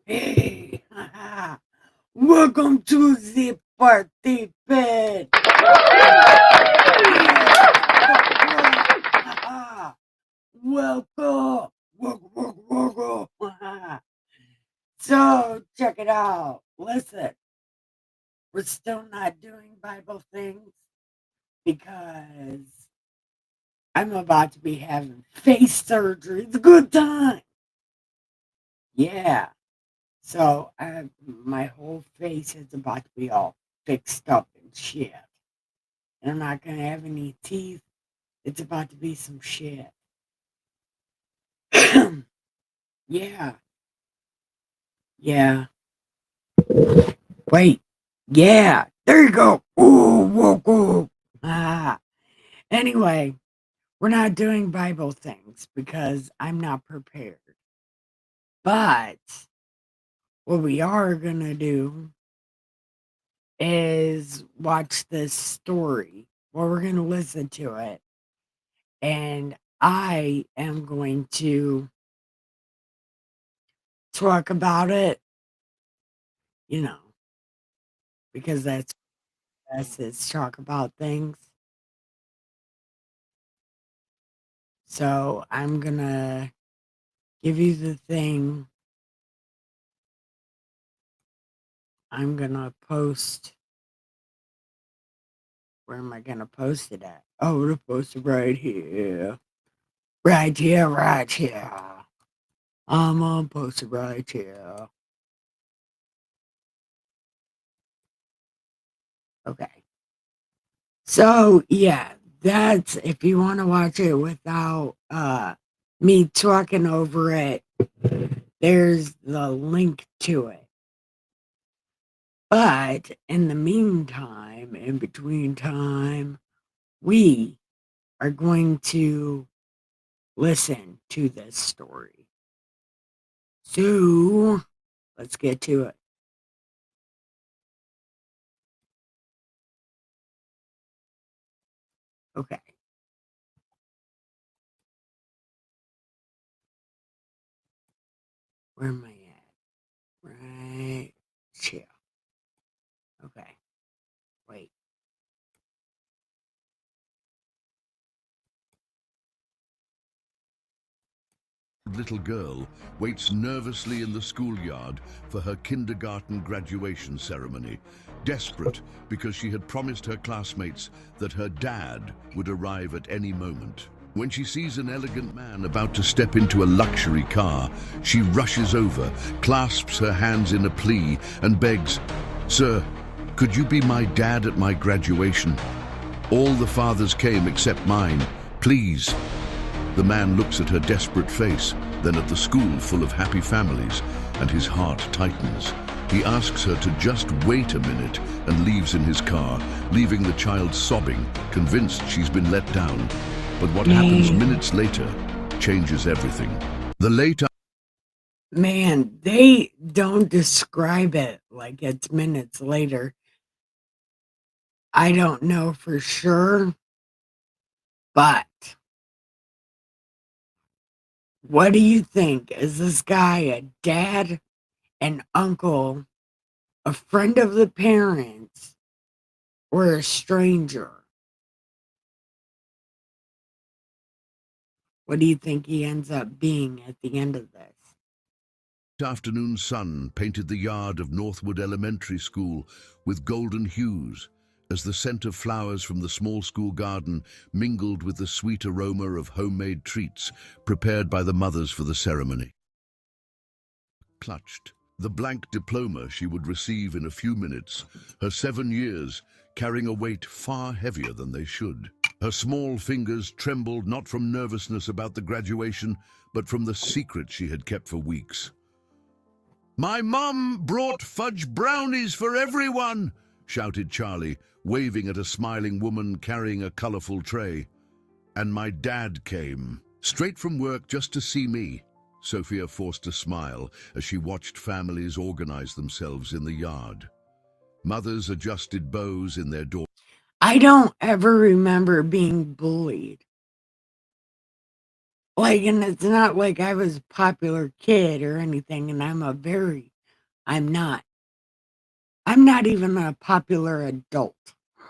Hey, welcome to the party pit. Yeah, welcome, welcome. So check it out. Listen, we're still not doing Bible things because I'm about to be having face surgery. It's a good time. Yeah. So my whole face is about to be all fixed up and shit. And I'm not gonna have any teeth. It's about to be some shit. Yeah, yeah. Wait. Yeah. There you go. Ooh, whoa, whoa. Ah. Anyway, we're not doing Bible things because I'm not prepared. But what we are gonna do is watch this story. Well, we're gonna listen to it. And I am going to talk about it, you know, because that's is talk about things. So I'm gonna give you the thing. I'm gonna post. Where am I gonna post it at? Oh, I'm gonna post it right here. Right here, right here. I'm gonna post it right here. Okay. So yeah, that's if you want to watch it without me talking over it, there's the link to it. But in the meantime, in between time, we are going to listen to this story. So let's get to it. Okay. Where am I at? Right here. Okay. Wait. Little girl waits nervously in the schoolyard for her kindergarten graduation ceremony, desperate because she had promised her classmates that her dad would arrive at any moment. When she sees an elegant man about to step into a luxury car, she rushes over, clasps her hands in a plea, and begs, "Sir, could you be my dad at my graduation? All the fathers came except mine. Please." The man looks at her desperate face, then at the school full of happy families, and his heart tightens. He asks her to just wait a minute and leaves in his car, leaving the child sobbing, convinced she's been let down. But what happens minutes later changes everything. The late Man, they don't describe it like it's minutes later. I don't know for sure, but what do you think? Is this guy a dad, an uncle, a friend of the parents, or a stranger? What do you think he ends up being at the end of this? afternoon sun painted the yard of Northwood Elementary School with golden hues as the scent of flowers from the small school garden mingled with the sweet aroma of homemade treats prepared by the mothers for the ceremony. Clutched the blank diploma she would receive in a few minutes, her 7 years carrying a weight far heavier than they should. Her small fingers trembled not from nervousness about the graduation, but from the secret she had kept for weeks. "My mum brought fudge brownies for everyone," shouted Charlie, waving at a smiling woman carrying a colorful tray. "And my dad came, straight from work just to see me." Sophia forced a smile as she watched families organize themselves in the yard. Mothers adjusted bows in their door. I don't ever remember being bullied. Like, and it's not like I was a popular kid or anything, and I'm a very I'm not. I'm not even a popular adult.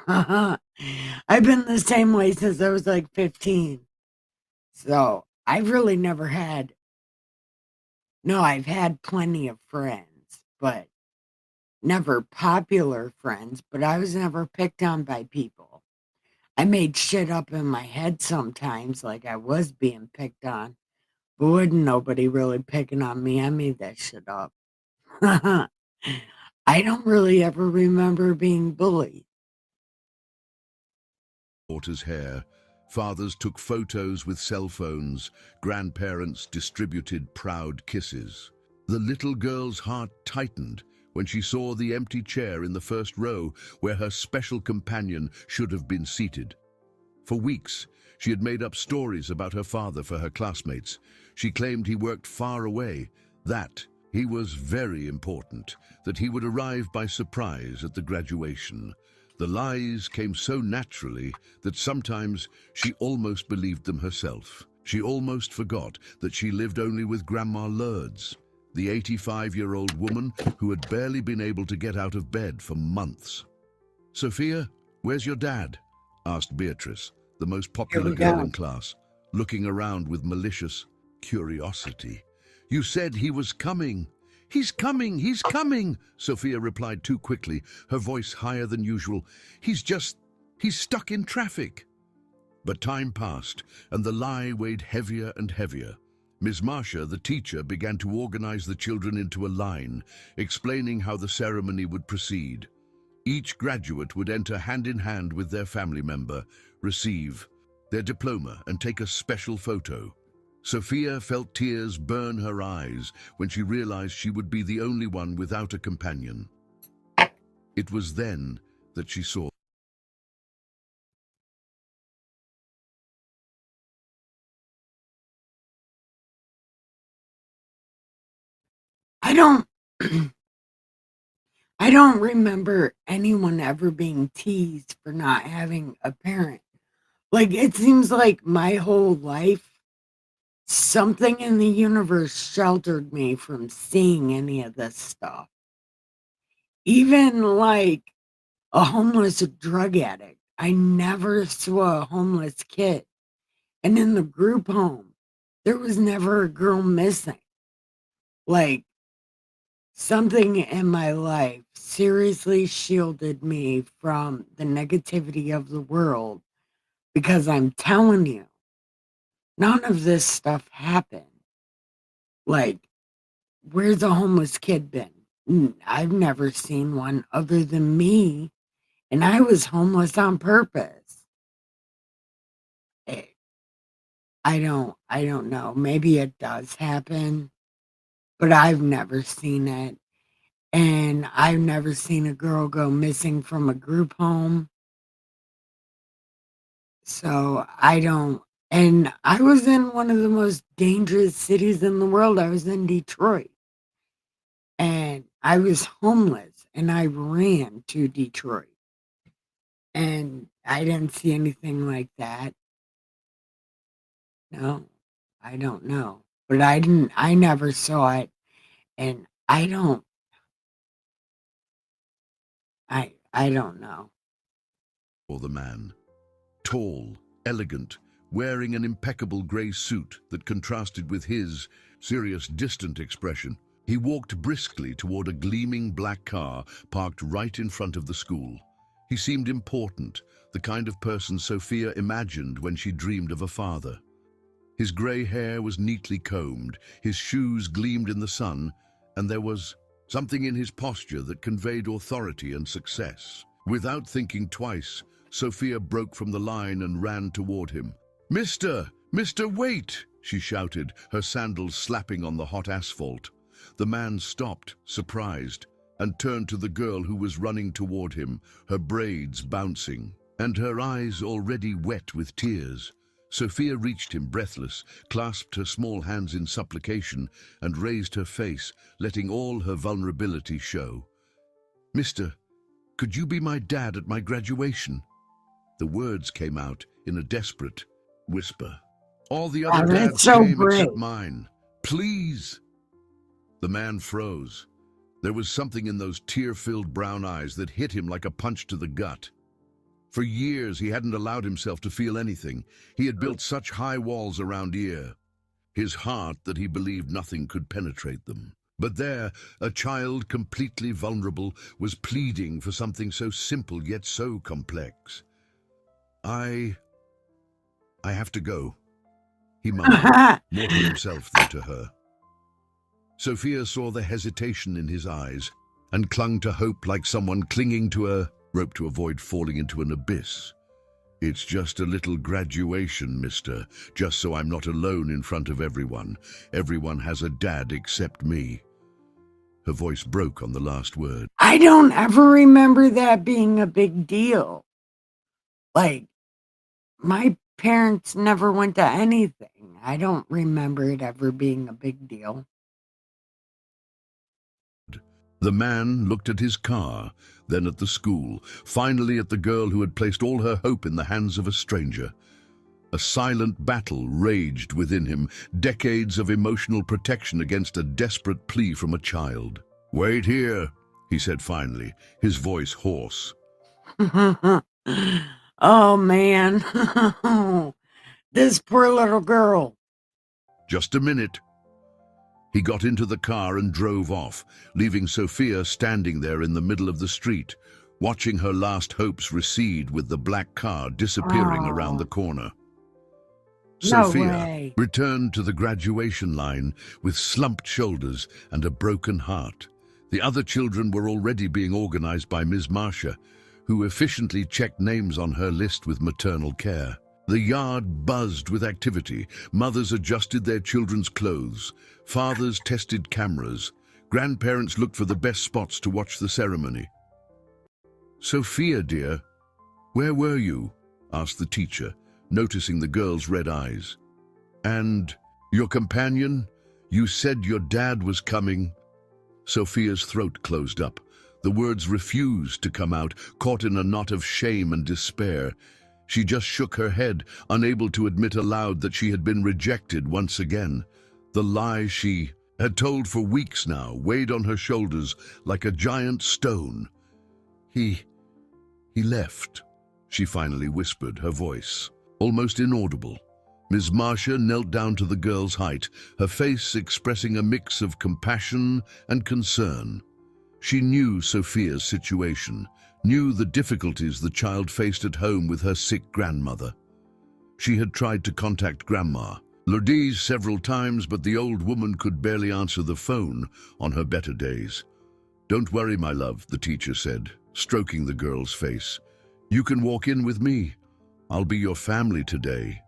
I've been the same way since I was like 15. So I've really never had, no, I've had plenty of friends, but never popular friends, but I was never picked on by people. I made shit up in my head sometimes, like I was being picked on, but wasn't nobody really picking on me. I made that shit up. I don't really ever remember being bullied. Daughter's hair. Fathers took photos with cell phones. Grandparents distributed proud kisses. The little girl's heart tightened when she saw the empty chair in the first row where her special companion should have been seated. For weeks, she had made up stories about her father for her classmates. She claimed he worked far away, that he was very important, that he would arrive by surprise at the graduation. The lies came so naturally that sometimes she almost believed them herself. She almost forgot that she lived only with Grandma Lourdes, the 85-year-old woman who had barely been able to get out of bed for months. "Sophia, where's your dad?" asked Beatrice, the most popular girl in class, looking around with malicious curiosity. "You said he was coming." "He's coming, he's coming," Sophia replied too quickly, her voice higher than usual. He's stuck in traffic." But time passed, and the lie weighed heavier and heavier. Ms. Marcia, the teacher, began to organize the children into a line, explaining how the ceremony would proceed. Each graduate would enter hand in hand with their family member, receive their diploma, and take a special photo. Sophia felt tears burn her eyes when she realized she would be the only one without a companion. It was then that she saw. I don't I don't remember anyone ever being teased for not having a parent. Like, it seems like my whole life, something in the universe sheltered me from seeing any of this stuff. Even like a homeless drug addict, I never saw a homeless kid. And in the group home, there was never a girl missing. Like, something in my life seriously shielded me from the negativity of the world, because I'm telling you, none of this stuff happened. Like, where's a homeless kid been? I've never seen one other than me, and I was homeless on purpose. Eh, I don't know. Maybe it does happen, but I've never seen it. And I've never seen a girl go missing from a group home. So I don't, and I was in one of the most dangerous cities in the world. I was in Detroit, and I was homeless, and I ran to Detroit, and I didn't see anything like that. No, I don't know, but I never saw it, and I don't know. Or the man. Tall, elegant, wearing an impeccable grey suit that contrasted with his serious, distant expression. He walked briskly toward a gleaming black car parked right in front of the school. He seemed important, the kind of person Sophia imagined when she dreamed of a father. His grey hair was neatly combed, his shoes gleamed in the sun, and there was something in his posture that conveyed authority and success. Without thinking twice, Sophia broke from the line and ran toward him. Mister, wait!" she shouted, her sandals slapping on the hot asphalt. The man stopped, surprised, and turned to the girl who was running toward him, her braids bouncing, and her eyes already wet with tears. Sophia reached him breathless, clasped her small hands in supplication, and raised her face, letting all her vulnerability show. "Mister, could you be my dad at my graduation?" The words came out in a desperate whisper. "All the other dads That's so came brave. except mine. Please." The man froze. There was something in those tear-filled brown eyes that hit him like a punch to the gut. For years, he hadn't allowed himself to feel anything. He had built such high walls around his heart, that he believed nothing could penetrate them. But there, a child completely vulnerable was pleading for something so simple yet so complex. I have to go, he mumbled, more to himself than to her. Sophia saw the hesitation in his eyes and clung to hope like someone clinging to a rope to avoid falling into an abyss. It's just a little graduation, mister, just so I'm not alone in front of everyone. Everyone has a dad except me. Her voice broke on the last word. I don't ever remember that being a big deal. Like, my parents never went to anything. I don't remember it ever being a big deal. The man looked at his car, then at the school, finally at the girl who had placed all her hope in the hands of a stranger. A silent battle raged within him, decades of emotional protection against a desperate plea from a child. "Wait here," he said finally, his voice hoarse. Oh, man. This poor little girl. "Just a minute." He got into the car and drove off, leaving Sophia standing there in the middle of the street, watching her last hopes recede with the black car disappearing around the corner. No Sophia way. returned to the graduation line with slumped shoulders and a broken heart. The other children were already being organized by Ms. Marcia, who efficiently checked names on her list with maternal care. The yard buzzed with activity. Mothers adjusted their children's clothes. Fathers tested cameras. Grandparents looked for the best spots to watch the ceremony. "Sophia, dear, where were you?" asked the teacher, noticing the girl's red eyes. "And your companion? You said your dad was coming." Sophia's throat closed up. The words refused to come out, caught in a knot of shame and despair. She just shook her head, unable to admit aloud that she had been rejected once again. The lie she had told for weeks now weighed on her shoulders like a giant stone. He left," she finally whispered, her voice almost inaudible. Ms. Marcia knelt down to the girl's height, her face expressing a mix of compassion and concern. She knew Sophia's situation, knew the difficulties the child faced at home with her sick grandmother. She had tried to contact Grandma Lourdes several times, but the old woman could barely answer the phone on her better days. "Don't worry, my love," the teacher said, stroking the girl's face. "You can walk in with me. I'll be your family today."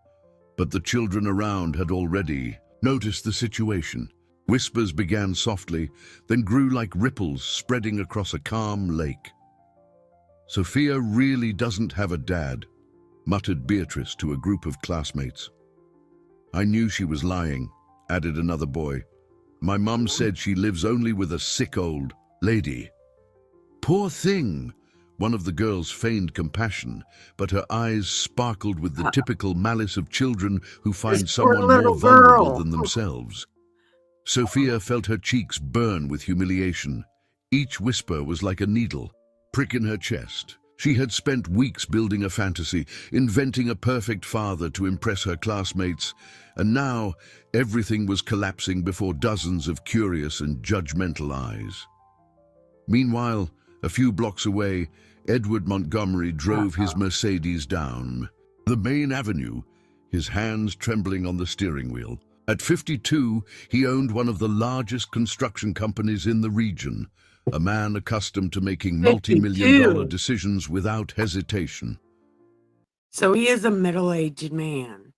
But the children around had already noticed the situation. Whispers began softly, then grew like ripples spreading across a calm lake. "Sophia really doesn't have a dad," muttered Beatrice to a group of classmates. "I knew she was lying," added another boy. "My mum said she lives only with a sick old lady." "Poor thing," one of the girls feigned compassion, but her eyes sparkled with the typical malice of children who find This poor someone little more vulnerable girl. than themselves. Sophia felt her cheeks burn with humiliation. Each whisper was like a needle, prick in her chest. She had spent weeks building a fantasy, inventing a perfect father to impress her classmates, and now everything was collapsing before dozens of curious and judgmental eyes. Meanwhile, a few blocks away, Edward Montgomery drove his Mercedes down the main avenue, his hands trembling on the steering wheel. At 52, he owned one of the largest construction companies in the region, a man accustomed to making multi-million-dollar 52. decisions without hesitation. So he is a middle-aged man.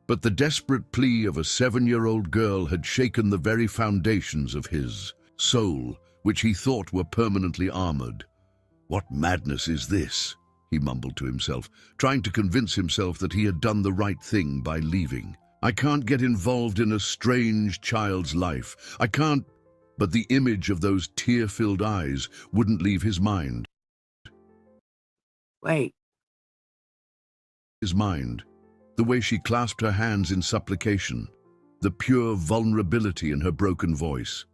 But the desperate plea of a 7-year-old girl had shaken the very foundations of his soul, which he thought were permanently armored. "What madness is this?" he mumbled to himself, trying to convince himself that he had done the right thing by leaving. "I can't get involved in a strange child's life. I can't..." But the image of those tear-filled eyes wouldn't leave his mind. Wait. The way she clasped her hands in supplication, the pure vulnerability in her broken voice.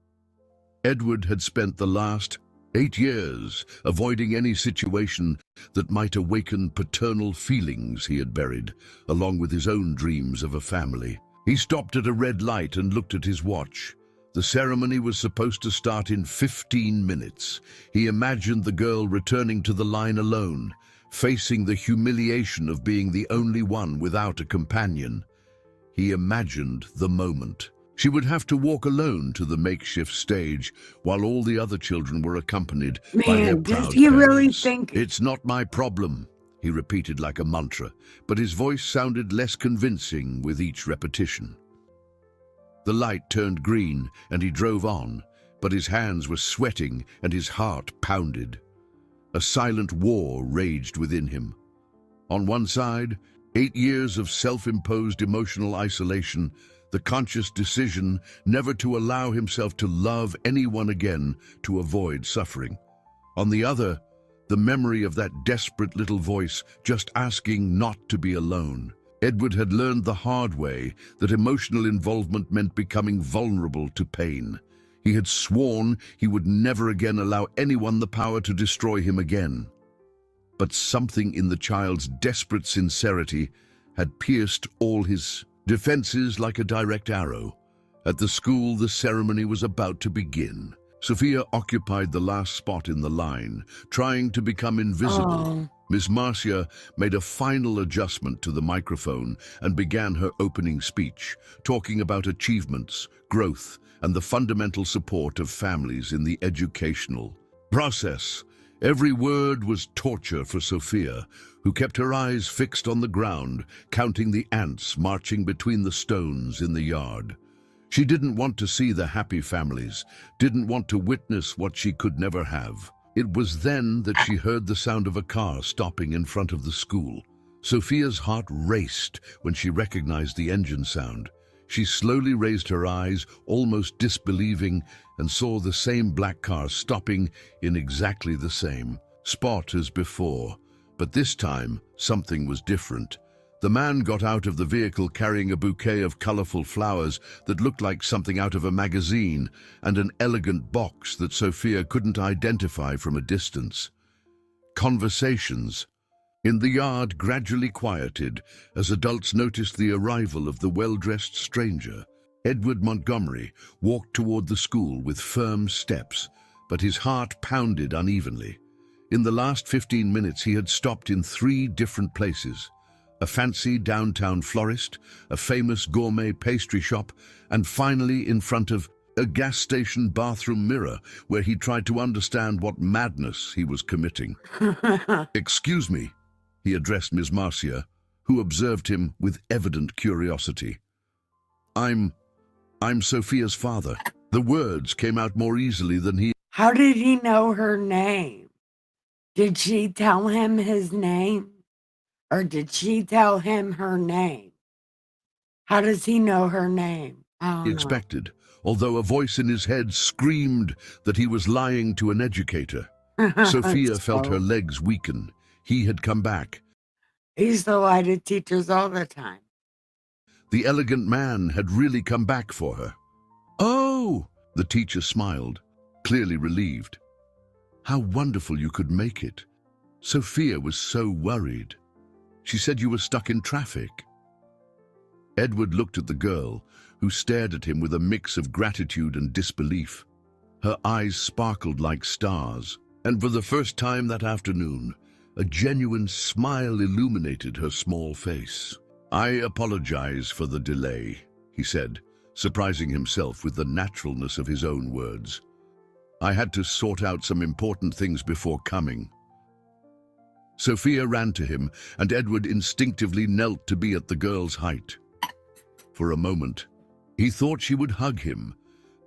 Edward had spent the last 8 years avoiding any situation that might awaken paternal feelings he had buried, along with his own dreams of a family. He stopped at a red light and looked at his watch. The ceremony was supposed to start in 15 minutes. He imagined the girl returning to the line alone, facing the humiliation of being the only one without a companion. He imagined the moment. She would have to walk alone to the makeshift stage, while all the other children were accompanied by their Man, does proud he really parents. think "It's not my problem," he repeated like a mantra, but his voice sounded less convincing with each repetition. The light turned green and he drove on, but his hands were sweating and his heart pounded. A silent war raged within him. On one side, 8 years of self-imposed emotional isolation, the conscious decision never to allow himself to love anyone again to avoid suffering. On the other, the memory of that desperate little voice just asking not to be alone. Edward had learned the hard way that emotional involvement meant becoming vulnerable to pain. He had sworn he would never again allow anyone the power to destroy him again. But something in the child's desperate sincerity had pierced all his defenses like a direct arrow. At the school, the ceremony was about to begin. Sophia occupied the last spot in the line, trying to become invisible. Oh. Miss Marcia made a final adjustment to the microphone and began her opening speech, talking about achievements, growth, and the fundamental support of families in the educational process. Every word was torture for Sophia, who kept her eyes fixed on the ground, counting the ants marching between the stones in the yard. She didn't want to see the happy families, didn't want to witness what she could never have. It was then that she heard the sound of a car stopping in front of the school. Sophia's heart raced when she recognized the engine sound. She slowly raised her eyes, almost disbelieving, and saw the same black car stopping in exactly the same spot as before. But this time, something was different. The man got out of the vehicle carrying a bouquet of colorful flowers that looked like something out of a magazine and an elegant box that Sophia couldn't identify from a distance. Conversations in the yard gradually quieted as adults noticed the arrival of the well-dressed stranger. Edward Montgomery walked toward the school with firm steps, but his heart pounded unevenly. In the last 15 minutes, he had stopped in 3 different places: a fancy downtown florist, a famous gourmet pastry shop, and finally in front of a gas station bathroom mirror where he tried to understand what madness he was committing. "Excuse me," he addressed Ms. Marcia, who observed him with evident curiosity. I'm Sophia's father." The words came out more easily than he How did he know her name? Did she tell him his name? Or did she tell him her name? How does he know her name? I don't know. expected, although a voice in his head screamed that he was lying to an educator. Sophia felt her legs weaken. He had come back. He used to lie to teachers all the time. The elegant man had really come back for her. "Oh!" The teacher smiled, clearly relieved. "How wonderful you could make it." Sophia was so worried. "She said you were stuck in traffic." Edward looked at the girl, who stared at him with a mix of gratitude and disbelief. Her eyes sparkled like stars, and for the first time that afternoon, a genuine smile illuminated her small face. "I apologize for the delay," he said, surprising himself with the naturalness of his own words. "I had to sort out some important things before coming." Sophia ran to him, and Edward instinctively knelt to be at the girl's height. For a moment, he thought she would hug him,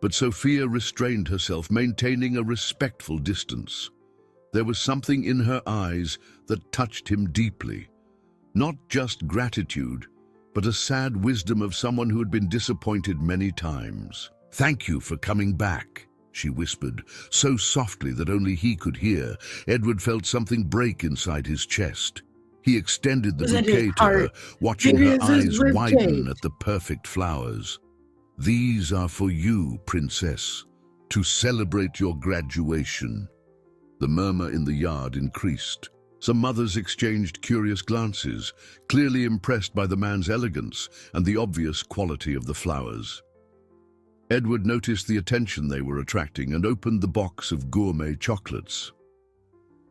but Sophia restrained herself, maintaining a respectful distance. There was something in her eyes that touched him deeply. Not just gratitude, but a sad wisdom of someone who had been disappointed many times. "Thank you for coming back," she whispered, so softly that only he could hear. Edward felt something break inside his chest. He extended the Was it bouquet his to her, heart? watching Maybe her it's his eyes widen ribcage. at the perfect flowers. "These are for you, princess," to celebrate your graduation." The murmur in the yard increased. Some mothers exchanged curious glances, clearly impressed by the man's elegance and the obvious quality of the flowers. Edward noticed the attention they were attracting and opened the box of gourmet chocolates.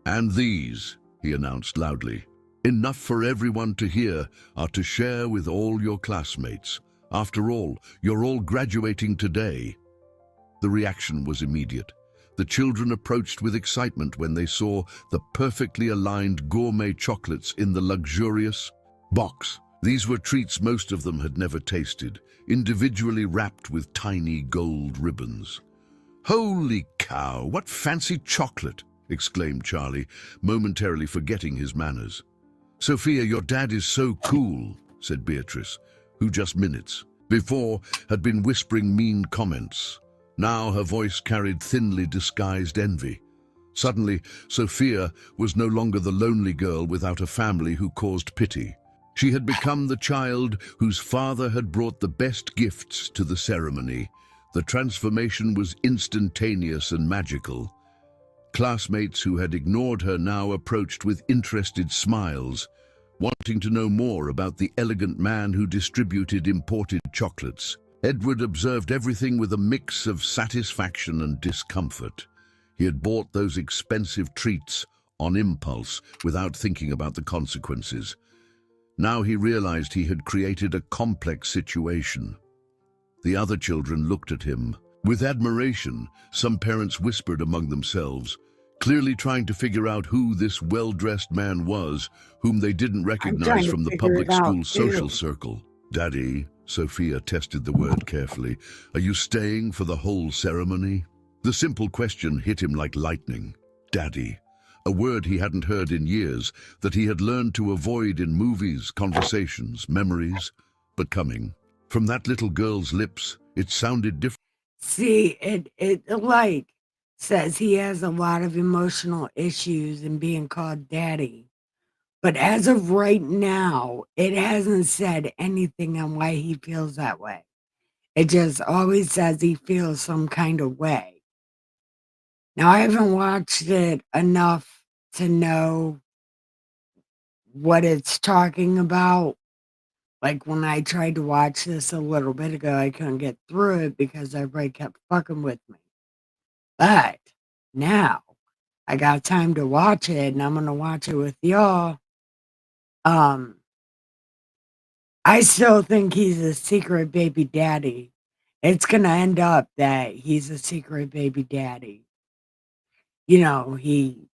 "And these," he announced loudly, "enough for everyone to hear, are to share with all your classmates. After all, you're all graduating today." The reaction was immediate. The children approached with excitement when they saw the perfectly aligned gourmet chocolates in the luxurious box. These were treats most of them had never tasted, individually wrapped with tiny gold ribbons. "Holy cow, what fancy chocolate!" exclaimed Charlie, momentarily forgetting his manners. "Sophia, your dad is so cool," said Beatrice, who just minutes before had been whispering mean comments. Now her voice carried thinly disguised envy. Suddenly, Sophia was no longer the lonely girl without a family who caused pity. She had become the child whose father had brought the best gifts to the ceremony. The transformation was instantaneous and magical. Classmates who had ignored her now approached with interested smiles, wanting to know more about the elegant man who distributed imported chocolates. Edward observed everything with a mix of satisfaction and discomfort. He had bought those expensive treats on impulse without thinking about the consequences. Now he realized he had created a complex situation. The other children looked at him. With admiration, some parents whispered among themselves, clearly trying to figure out who this well-dressed man was, whom they didn't recognize from the public school social circle. "Daddy," Sophia tested the word carefully, "are you staying for the whole ceremony?" The simple question hit him like lightning. Daddy. A word he hadn't heard in years, that he had learned to avoid in movies, conversations, memories. But coming from that little girl's lips, it sounded different. See, it like says he has a lot of emotional issues in being called daddy. But as of right now, it hasn't said anything on why he feels that way. It just always says he feels some kind of way. Now, I haven't watched it enough to know what it's talking about. Like when I tried to watch this a little bit ago, I couldn't get through it because everybody kept fucking with me. But now I got time to watch it and I'm going to watch it with y'all. I still think he's a secret baby daddy. It's going to end up that he's a secret baby daddy. You know, he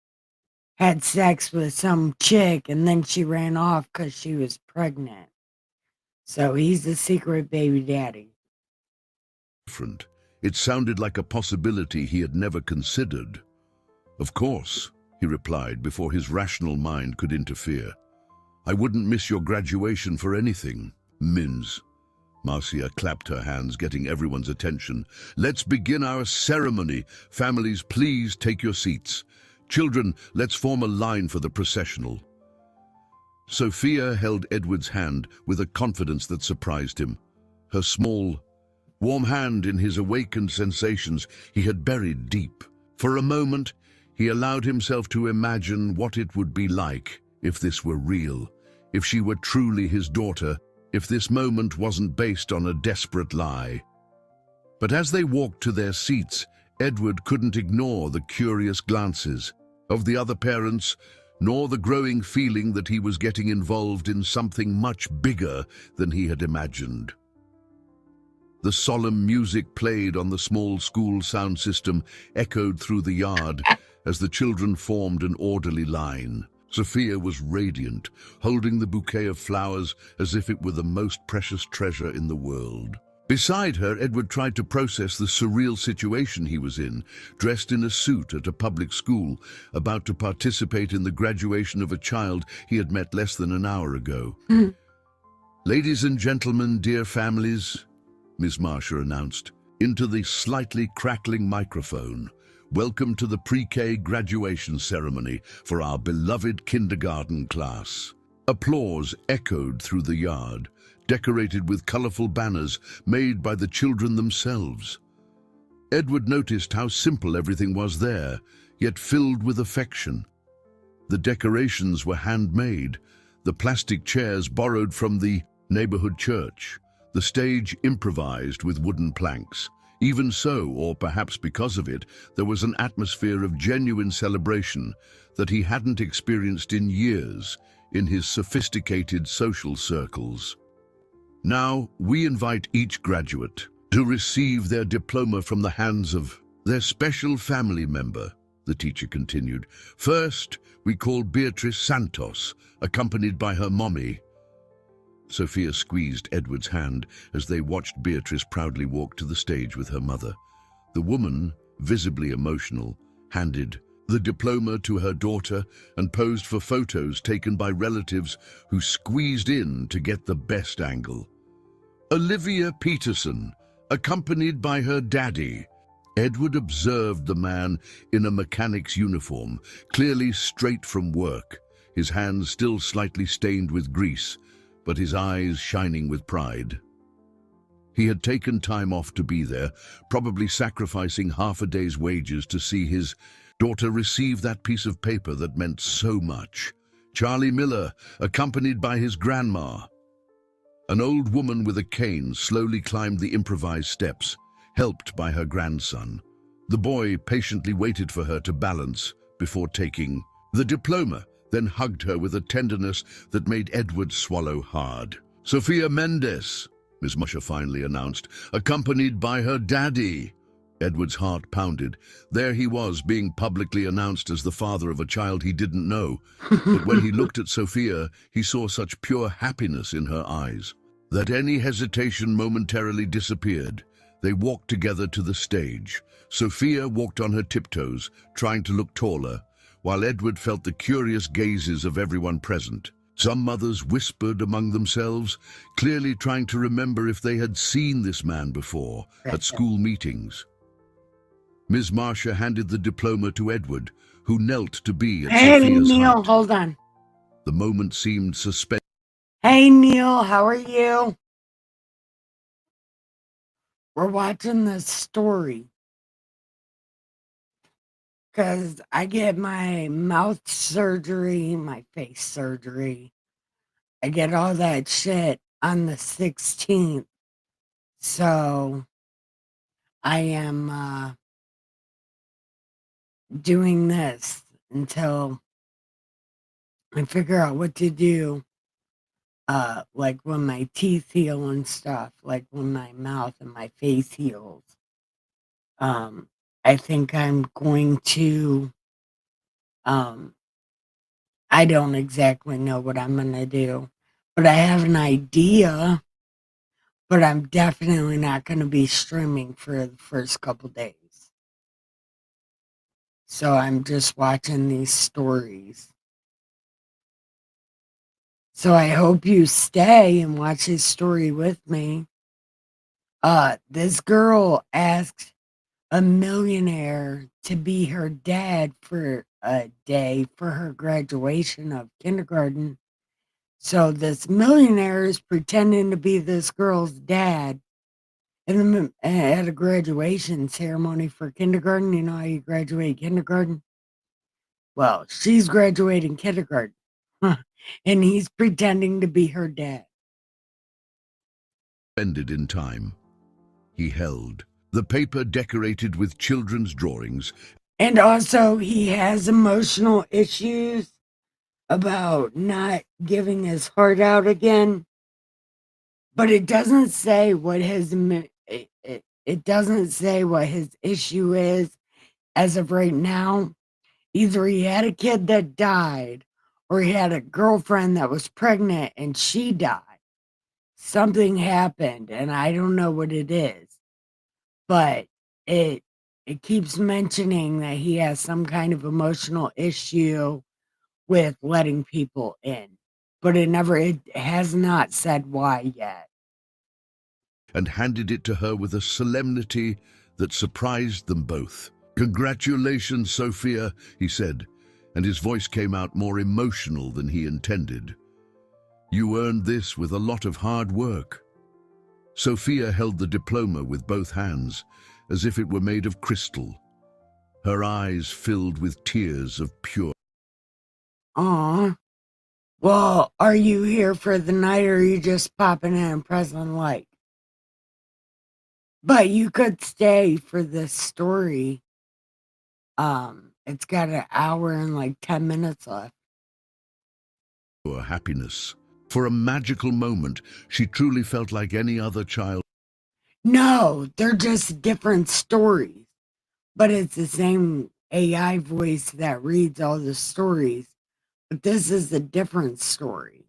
had sex with some chick and then she ran off because she was pregnant. So he's a secret baby daddy. It sounded like a possibility he had never considered. "Of course," he replied before his rational mind could interfere. "I wouldn't miss your graduation for anything, Mins." Marcia clapped her hands, getting everyone's attention. "Let's begin our ceremony. Families, please take your seats. Children, let's form a line for the processional." Sophia held Edward's hand with a confidence that surprised him. Her small, warm hand in his awakened sensations he had buried deep. For a moment, he allowed himself to imagine what it would be like if this were real, if she were truly his daughter, if this moment wasn't based on a desperate lie. But as they walked to their seats, Edward couldn't ignore the curious glances of the other parents, nor the growing feeling that he was getting involved in something much bigger than he had imagined. The solemn music played on the small school sound system echoed through the yard as the children formed an orderly line. Sophia was radiant, holding the bouquet of flowers as if it were the most precious treasure in the world. Beside her, Edward tried to process the surreal situation he was in, dressed in a suit at a public school, about to participate in the graduation of a child he had met less than an hour ago. "Ladies and gentlemen, dear families," Miss Marcia announced, into the slightly crackling microphone, "welcome to the pre-K graduation ceremony for our beloved kindergarten class." Applause echoed through the yard, decorated with colorful banners made by the children themselves. Edward noticed how simple everything was there, yet filled with affection. The decorations were handmade, the plastic chairs borrowed from the neighborhood church, the stage improvised with wooden planks. Even so, or perhaps because of it, there was an atmosphere of genuine celebration that he hadn't experienced in years in his sophisticated social circles. Now, we invite each graduate to receive their diploma from the hands of their special family member, the teacher continued. First, we call Beatrice Santos, accompanied by her mommy. Sophia squeezed Edward's hand as they watched Beatrice proudly walk to the stage with her mother. The woman, visibly emotional, handed the diploma to her daughter and posed for photos taken by relatives who squeezed in to get the best angle. Olivia Peterson, accompanied by her daddy. Edward observed the man in a mechanic's uniform, clearly straight from work, his hands still slightly stained with grease, but his eyes shining with pride. He had taken time off to be there, probably sacrificing half a day's wages to see his daughter receive that piece of paper that meant so much. Charlie Miller, accompanied by his grandma. An old woman with a cane slowly climbed the improvised steps, helped by her grandson. The boy patiently waited for her to balance before taking the diploma, then hugged her with a tenderness that made Edward swallow hard. Sophia Mendes, Miss Musher finally announced, accompanied by her daddy. Edward's heart pounded. There he was, being publicly announced as the father of a child he didn't know. But when he looked at Sophia, he saw such pure happiness in her eyes that any hesitation momentarily disappeared. They walked together to the stage. Sophia walked on her tiptoes, trying to look taller, while Edward felt the curious gazes of everyone present. Some mothers whispered among themselves, clearly trying to remember if they had seen this man before at school meetings. Ms. Marcia handed the diploma to Edward, who knelt to be at Sophia's Neil, height. hold on. The moment seemed suspended. Hey, Neil, how are you? We're watching this story because I get my mouth surgery, my face surgery. I get all that shit on the 16th. So I am doing this until I figure out what to do. Like when my teeth heal and stuff, like when my mouth and my face heals. I think I'm going to, I don't exactly know what I'm going to do, but I have an idea, but I'm definitely not going to be streaming for the first couple days. So I'm just watching these stories. So I hope you stay and watch this story with me. This girl asked a millionaire to be her dad for a day for her graduation of kindergarten. So this millionaire is pretending to be this girl's dad at a graduation ceremony for kindergarten. You know how you graduate kindergarten? Well, she's graduating kindergarten. And he's pretending to be her dad. Ended in time. He held the paper decorated with children's drawings. And also, he has emotional issues about not giving his heart out again. But it doesn't say what his it doesn't say what his issue is as of right now. Either he had a kid that died, or he had a girlfriend that was pregnant and she died. Something happened, and I don't know what it is. But it keeps mentioning that he has some kind of emotional issue with letting people in. But it has not said why yet. And handed it to her with a solemnity that surprised them both. "Congratulations, Sophia," he said, and his voice came out more emotional than he intended. "You earned this with a lot of hard work." Sophia held the diploma with both hands, as if it were made of crystal. Her eyes filled with tears of pure. Aw. Well, are you here for the night or are you just popping in and pressing like? But you could stay for this story. It's got an hour and like 10 minutes left. Happiness. For a magical moment, she truly felt like any other child. No, they're just different stories. But it's the same AI voice that reads all the stories. But this is a different story.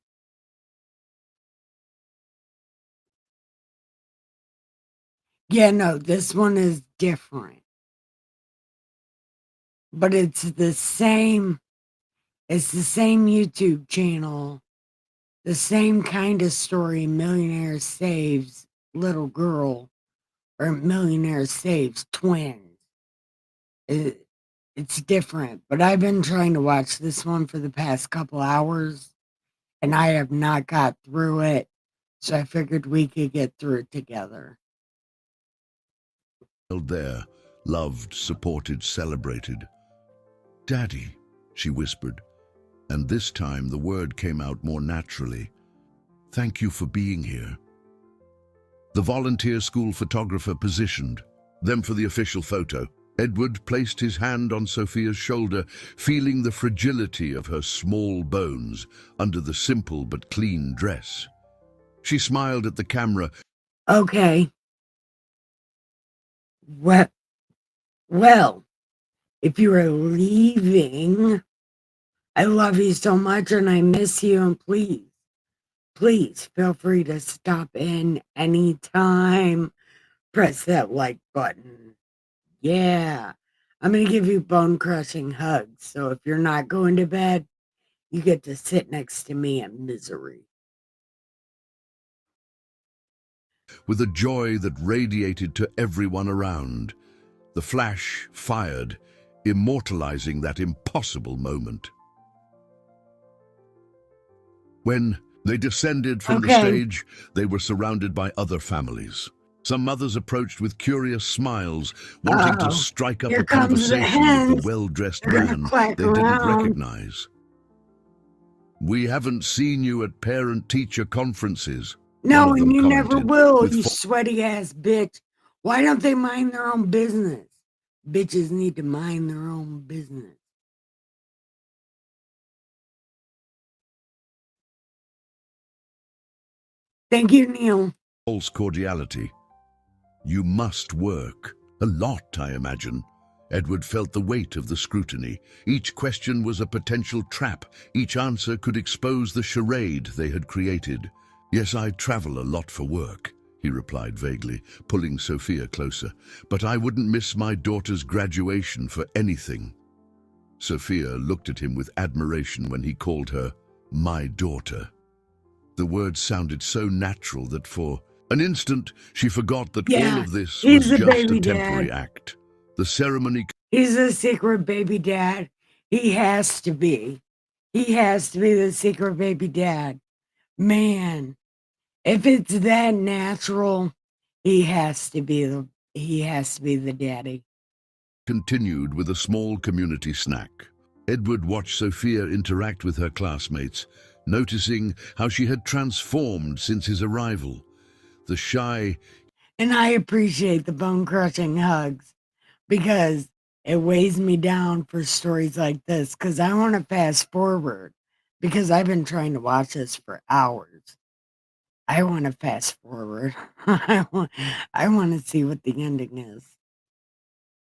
Yeah, no, this one is different. But it's the same YouTube channel, the same kind of story. Millionaire saves little girl, or millionaire saves twins. It's different, but I've been trying to watch this one for the past couple hours and I have not got through it, so I figured we could get through it together. There, loved, supported, celebrated. "Daddy," she whispered, and this time the word came out more naturally. "Thank you for being here." The volunteer school photographer positioned them for the official photo. Edward placed his hand on Sophia's shoulder, feeling the fragility of her small bones under the simple but clean dress. She smiled at the camera. Okay. Well, if you are leaving, I love you so much and I miss you, and please feel free to stop in anytime. Press that like button. Yeah, I'm going to give you bone-crushing hugs. So if you're not going to bed, you get to sit next to me in misery. With a joy that radiated to everyone around, the flash fired, immortalizing that impossible moment. When they descended from the stage, they were surrounded by other families. Some mothers approached with curious smiles, wanting to strike up a conversation with the well-dressed man they didn't recognize. "We haven't seen you at parent-teacher conferences." No, and you never will, you sweaty-ass bitch. Why don't they mind their own business? Bitches need to mind their own business. Thank you, Neil. False cordiality. "You must work. A lot, I imagine." Edward felt the weight of the scrutiny. Each question was a potential trap. Each answer could expose the charade they had created. "Yes, I travel a lot for work," he replied vaguely, pulling Sophia closer. "But I wouldn't miss my daughter's graduation for anything." Sophia looked at him with admiration when he called her "my daughter." The words sounded so natural that for an instant she forgot that all of this was just a temporary act. The ceremony... He's a secret baby dad. He has to be. He has to be the secret baby dad. Man, if it's that natural, he has to be the daddy. Continued with a small community snack. Edward watched Sophia interact with her classmates, noticing how she had transformed since his arrival. The shy... And I appreciate the bone-crushing hugs because it weighs me down for stories like this because I want to fast forward because I've been trying to watch this for hours. I want to fast forward. I want to see what the ending is.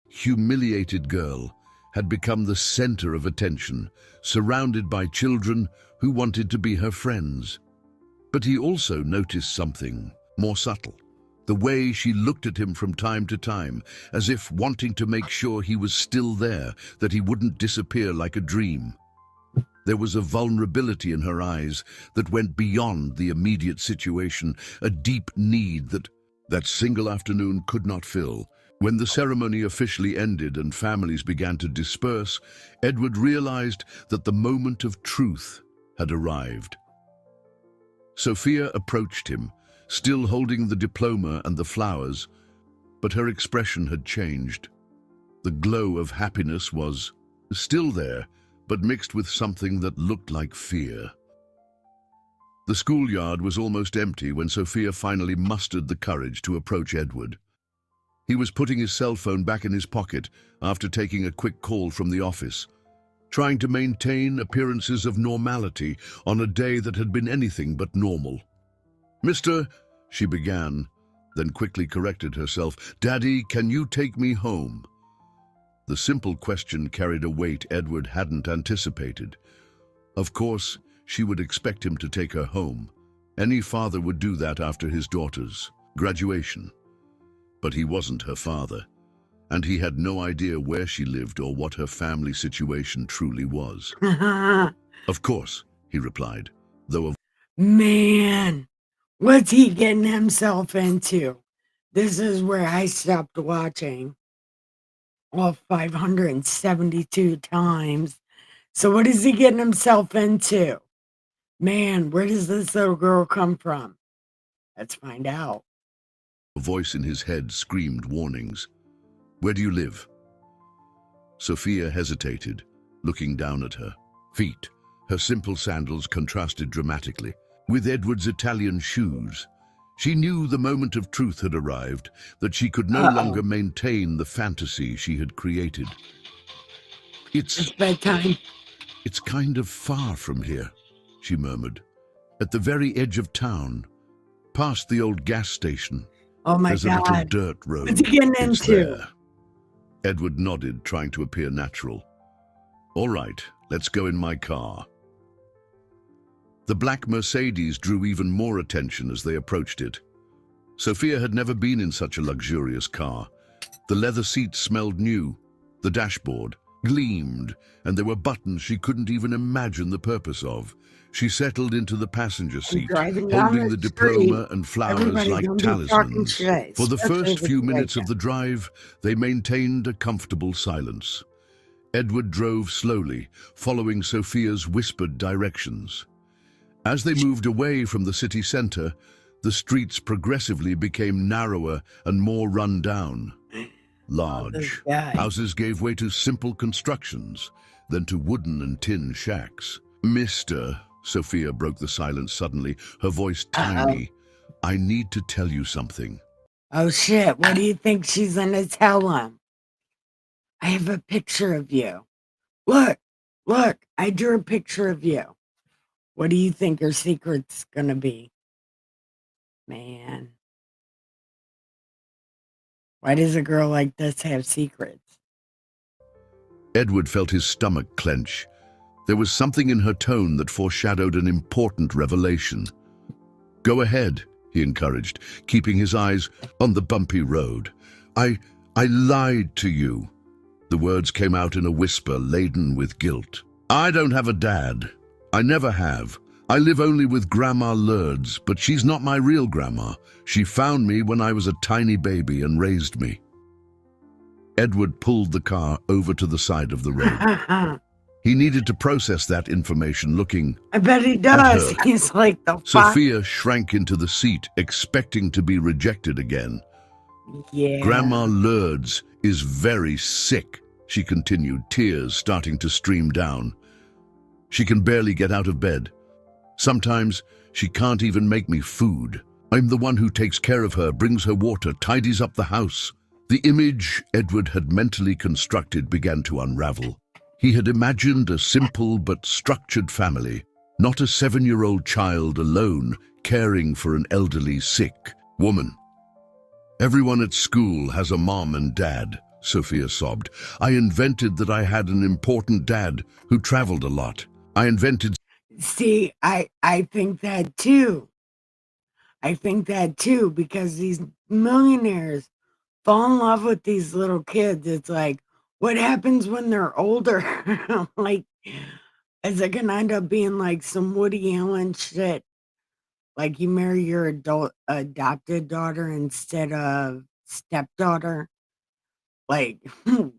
Humiliated girl had become the center of attention, surrounded by children who wanted to be her friends. But he also noticed something more subtle. The way she looked at him from time to time, as if wanting to make sure he was still there, that he wouldn't disappear like a dream. There was a vulnerability in her eyes that went beyond the immediate situation, a deep need that single afternoon could not fill. When the ceremony officially ended and families began to disperse, Edward realized that the moment of truth had arrived. Sophia approached him, still holding the diploma and the flowers. but her expression had changed. The glow of happiness was still there, but mixed with something that looked like fear. The schoolyard was almost empty when Sophia finally mustered the courage to approach Edward. He was putting his cell phone back in his pocket after taking a quick call from the office, trying to maintain appearances of normality on a day that had been anything but normal. "Mr. she began, then quickly corrected herself. "Daddy, can you take me home?" The simple question carried a weight Edward hadn't anticipated. Of course, she would expect him to take her home. Any father would do that after his daughter's graduation. But he wasn't her father, and he had no idea where she lived or what her family situation truly was. "Of course," he replied, though Man, what's he getting himself into? This is where I stopped watching all 572 times. So what is he getting himself into? Man, where does this little girl come from? Let's find out. a voice in his head screamed warnings. "Where do you live?" Sophia hesitated, looking down at her feet. Her simple sandals contrasted dramatically with Edward's Italian shoes. She knew the moment of truth had arrived, that she could no longer maintain the fantasy she had created. It's bedtime. It's kind of far from here," she murmured. "At the very edge of town, past the old gas station. Oh my There's a little God. dirt road. What's he getting It's into? there." Edward nodded, trying to appear natural. "All right, let's go in my car." The black Mercedes drew even more attention as they approached it. Sophia had never been in such a luxurious car. The leather seats smelled new, the dashboard gleamed, and there were buttons she couldn't even imagine the purpose of. She settled into the passenger seat, driving down holding the the street, diploma and flowers everybody like gonna be talking talismans. shit, For the especially first if few it's minutes like of the drive, they maintained a comfortable silence. Edward drove slowly, following Sophia's whispered directions. As they moved away from the city center, the streets progressively became narrower and more run down. Large guy. houses gave way to simple constructions, then to wooden and tin shacks. "Mr." Sophia broke the silence suddenly, her voice tiny. "I need to tell you something." Oh shit, what do you think she's gonna tell him? I have a picture of you. Look, I drew a picture of you. What do you think her secret's gonna be? Man. Why does a girl like this have secrets? Edward felt his stomach clench. There was something in her tone that foreshadowed an important revelation. "Go ahead," he encouraged, keeping his eyes on the bumpy road. I lied to you." The words came out in a whisper laden with guilt. "I don't have a dad. I never have. I live only with Grandma Lourdes, but she's not my real grandma. She found me when I was a tiny baby and raised me." Edward pulled the car over to the side of the road. He needed to process that information, looking I bet he at does. her. He's like the fuck. Sophia shrank into the seat, expecting to be rejected again. Yeah. "Grandma Lourdes is very sick," she continued, tears starting to stream down. "She can barely get out of bed. Sometimes she can't even make me food. I'm the one who takes care of her, brings her water, tidies up the house." The image Edward had mentally constructed began to unravel. He had imagined a simple but structured family, not a 7-year-old child alone caring for an elderly, sick woman. "Everyone at school has a mom and dad," Sophia sobbed. "I invented that I had an important dad who traveled a lot. I invented..." See, I think that too. I think that too, because these millionaires fall in love with these little kids. It's like, what happens when they're older? Like, is it gonna end up being like some Woody Allen shit? Like you marry your adopted daughter instead of stepdaughter? Like,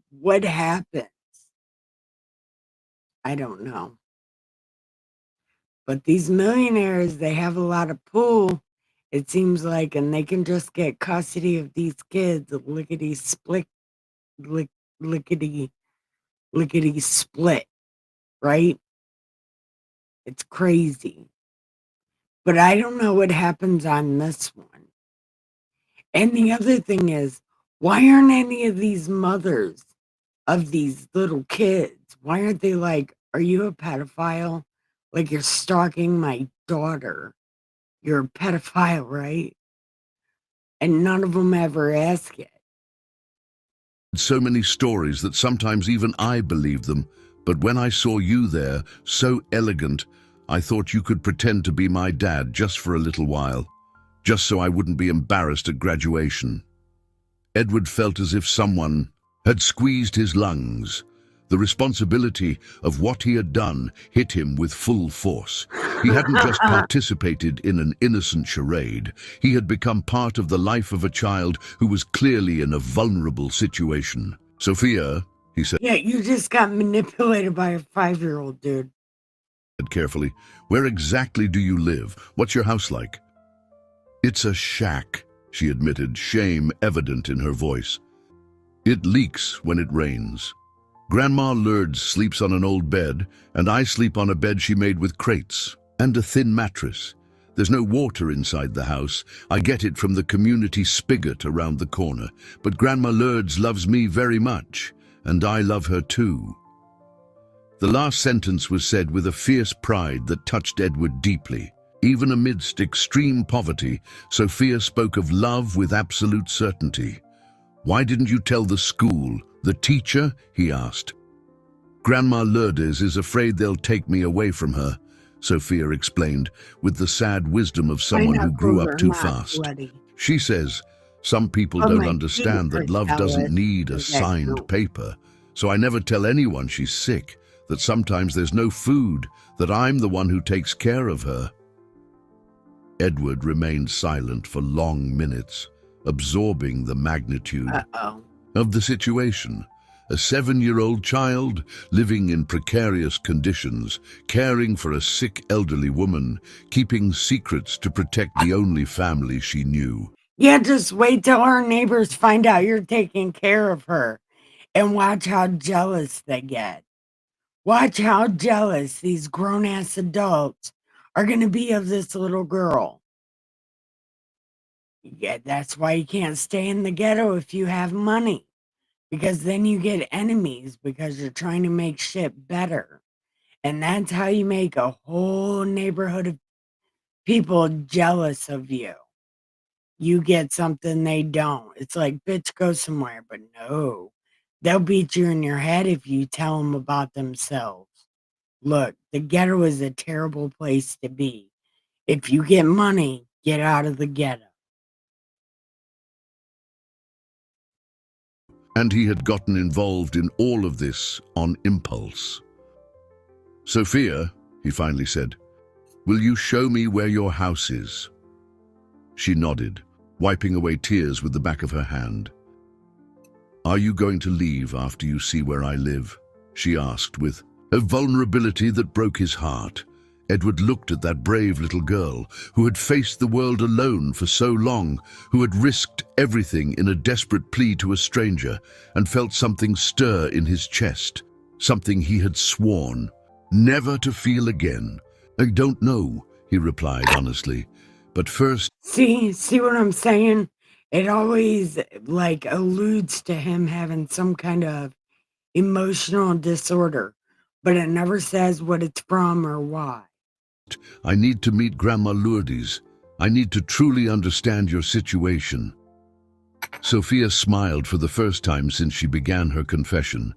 what happens? I don't know. But these millionaires, they have a lot of pull, It seems like, and they can just get custody of these kids, lickety split, lick, lickety, lickety split, right? It's crazy. But I don't know what happens on this one. And the other thing is, why aren't any of these mothers of these little kids, why aren't they like, are you a pedophile? Like, you're stalking my daughter. You're a pedophile, right? And none of them ever ask it. So many stories that sometimes even I believed them, but when I saw you there, so elegant, I thought you could pretend to be my dad just for a little while, just so I wouldn't be embarrassed at graduation. Edward felt as if someone had squeezed his lungs. The responsibility of what he had done hit him with full force. He hadn't just participated in an innocent charade. He had become part of the life of a child who was clearly in a vulnerable situation. Sophia, he said Yeah, you just got manipulated by a 5-year-old, dude. carefully, where exactly do you live? What's your house like? It's a shack, she admitted, shame evident in her voice. It leaks when it rains. Grandma Lourdes sleeps on an old bed, and I sleep on a bed she made with crates and a thin mattress. There's no water inside the house. I get it from the community spigot around the corner. But Grandma Lourdes loves me very much, and I love her too. The last sentence was said with a fierce pride that touched Edward deeply. Even amidst extreme poverty, Sophia spoke of love with absolute certainty. Why didn't you tell the school? The teacher? He asked. Grandma Lourdes is afraid they'll take me away from her, Sophia explained, with the sad wisdom of someone who grew up too fast. She says, some people don't understand that love doesn't need a signed paper, so I never tell anyone she's sick, that sometimes there's no food, that I'm the one who takes care of her. Edward remained silent for long minutes, absorbing the magnitude of the situation. A 7-year-old child living in precarious conditions, caring for a sick elderly woman, keeping secrets to protect the only family she knew. Yeah, just wait till our neighbors find out you're taking care of her and watch how jealous they get. Watch how jealous these grown-ass adults are going to be of this little girl. Yeah, that's why you can't stay in the ghetto if you have money, because then you get enemies because you're trying to make shit better. And that's how you make a whole neighborhood of people jealous of you. You get something they don't. It's like, bitch, go somewhere. But no, they'll beat you in your head if you tell them about themselves. Look, the ghetto is a terrible place to be. If you get money, get out of the ghetto. And he had gotten involved in all of this on impulse. Sophia, he finally said, will you show me where your house is? She nodded, wiping away tears with the back of her hand. Are you going to leave after you see where I live? She asked with a vulnerability that broke his heart. Edward looked at that brave little girl who had faced the world alone for so long, who had risked everything in a desperate plea to a stranger, and felt something stir in his chest, something he had sworn never to feel again. I don't know, he replied honestly, but first... See what I'm saying? It always like alludes to him having some kind of emotional disorder, but it never says what it's from or why. I need to meet Grandma Lourdes. I need to truly understand your situation. Sophia smiled for the first time since she began her confession.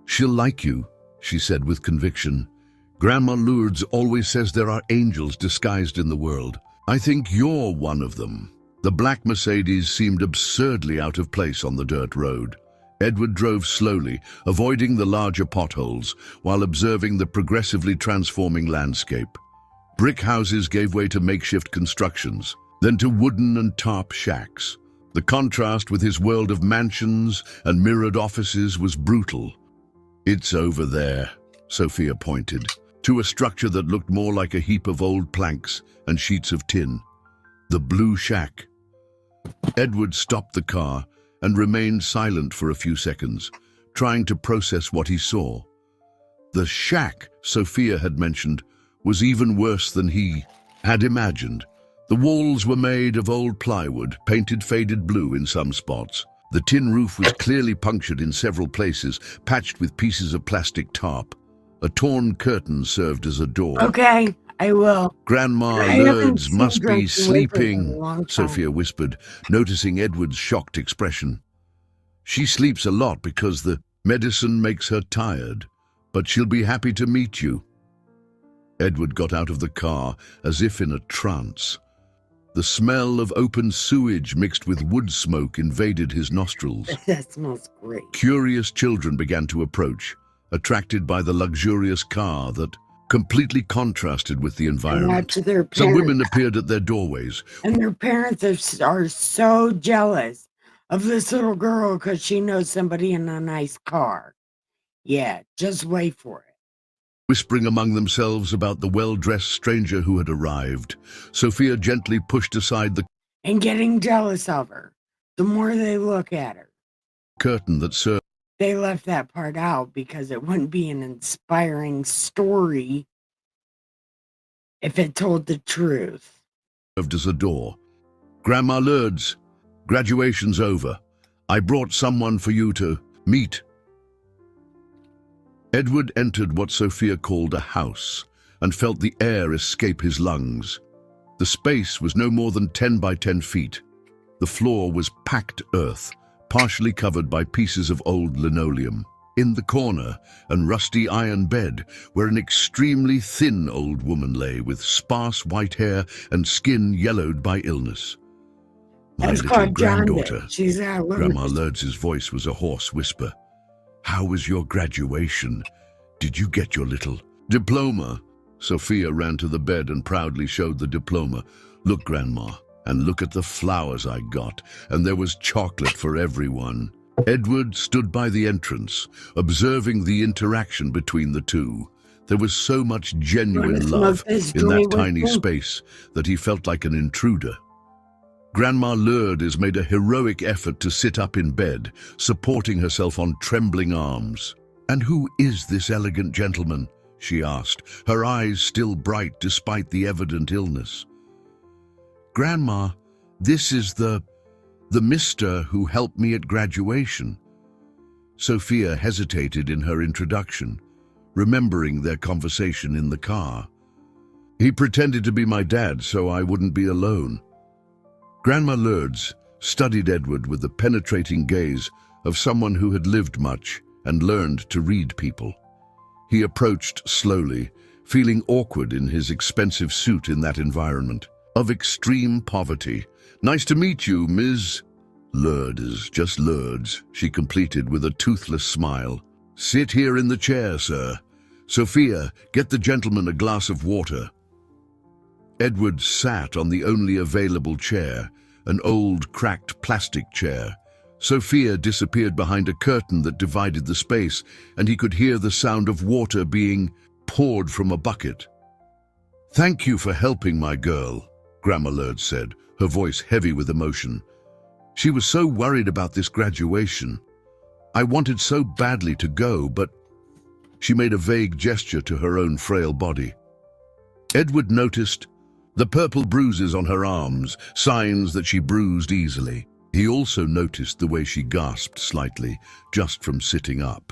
She'll like you, she said with conviction. Grandma Lourdes always says there are angels disguised in the world. I think you're one of them. The black Mercedes seemed absurdly out of place on the dirt road. Edward drove slowly, avoiding the larger potholes, while observing the progressively transforming landscape. Brick houses gave way to makeshift constructions, then to wooden and tarp shacks. The contrast with his world of mansions and mirrored offices was brutal. It's over there, Sophia pointed, to a structure that looked more like a heap of old planks and sheets of tin. The Blue Shack. Edward stopped the car and remained silent for a few seconds, trying to process what he saw. The shack Sophia had mentioned was even worse than he had imagined. The walls were made of old plywood, painted faded blue in some spots. The tin roof was clearly punctured in several places, patched with pieces of plastic tarp. A torn curtain served as a door. Okay, I will. Grandma I haven't Lourdes seen must be Drenching Whippers in a sleeping, long time. Sophia whispered, noticing Edward's shocked expression. She sleeps a lot because the medicine makes her tired, but she'll be happy to meet you. Edward got out of the car as if in a trance. The smell of open sewage mixed with wood smoke invaded his nostrils. That smells great. Curious children began to approach, attracted by the luxurious car that completely contrasted with the And environment. that's their parents. Some women appeared at their doorways. And their parents are so jealous of this little girl because she knows somebody in a nice car. Yeah, just wait for it. Whispering among themselves about the well-dressed stranger who had arrived, Sophia gently pushed aside the And getting jealous of her. The more they look at her. curtain that served They left that part out because it wouldn't be an inspiring story if it told the truth. as a door. Grandma Lourdes, graduation's over. I brought someone for you to meet. Edward entered what Sophia called a house and felt the air escape his lungs. The space was no more than 10 by 10 feet. The floor was packed earth, partially covered by pieces of old linoleum. In the corner, an rusty iron bed where an extremely thin old woman lay with sparse white hair and skin yellowed by illness. My That's little called granddaughter. jaundice. She's out. Grandma Lourdes' voice was a hoarse whisper. How was your graduation? Did you get your little diploma? Sophia ran to the bed and proudly showed the diploma. Look, Grandma, and look at the flowers I got, and there was chocolate for everyone. Edward stood by the entrance, observing the interaction between the two. There was so much genuine love in that tiny space that he felt like an intruder. Grandma Lourdes made a heroic effort to sit up in bed, supporting herself on trembling arms. And who is this elegant gentleman? She asked, her eyes still bright despite the evident illness. Grandma, this is the mister who helped me at graduation. Sophia hesitated in her introduction, remembering their conversation in the car. He pretended to be my dad so I wouldn't be alone. Grandma Lourdes studied Edward with the penetrating gaze of someone who had lived much and learned to read people. He approached slowly, feeling awkward in his expensive suit in that environment of extreme poverty. Nice to meet you, Ms. Lourdes, just Lourdes, she completed with a toothless smile. Sit here in the chair, sir. Sophia, get the gentleman a glass of water. Edward sat on the only available chair, an old, cracked plastic chair. Sophia disappeared behind a curtain that divided the space, and he could hear the sound of water being poured from a bucket. Thank you for helping my girl, Grandma Lourdes said, her voice heavy with emotion. She was so worried about this graduation. I wanted so badly to go, but she made a vague gesture to her own frail body. Edward noticed the purple bruises on her arms, signs that she bruised easily. He also noticed the way she gasped slightly, just from sitting up.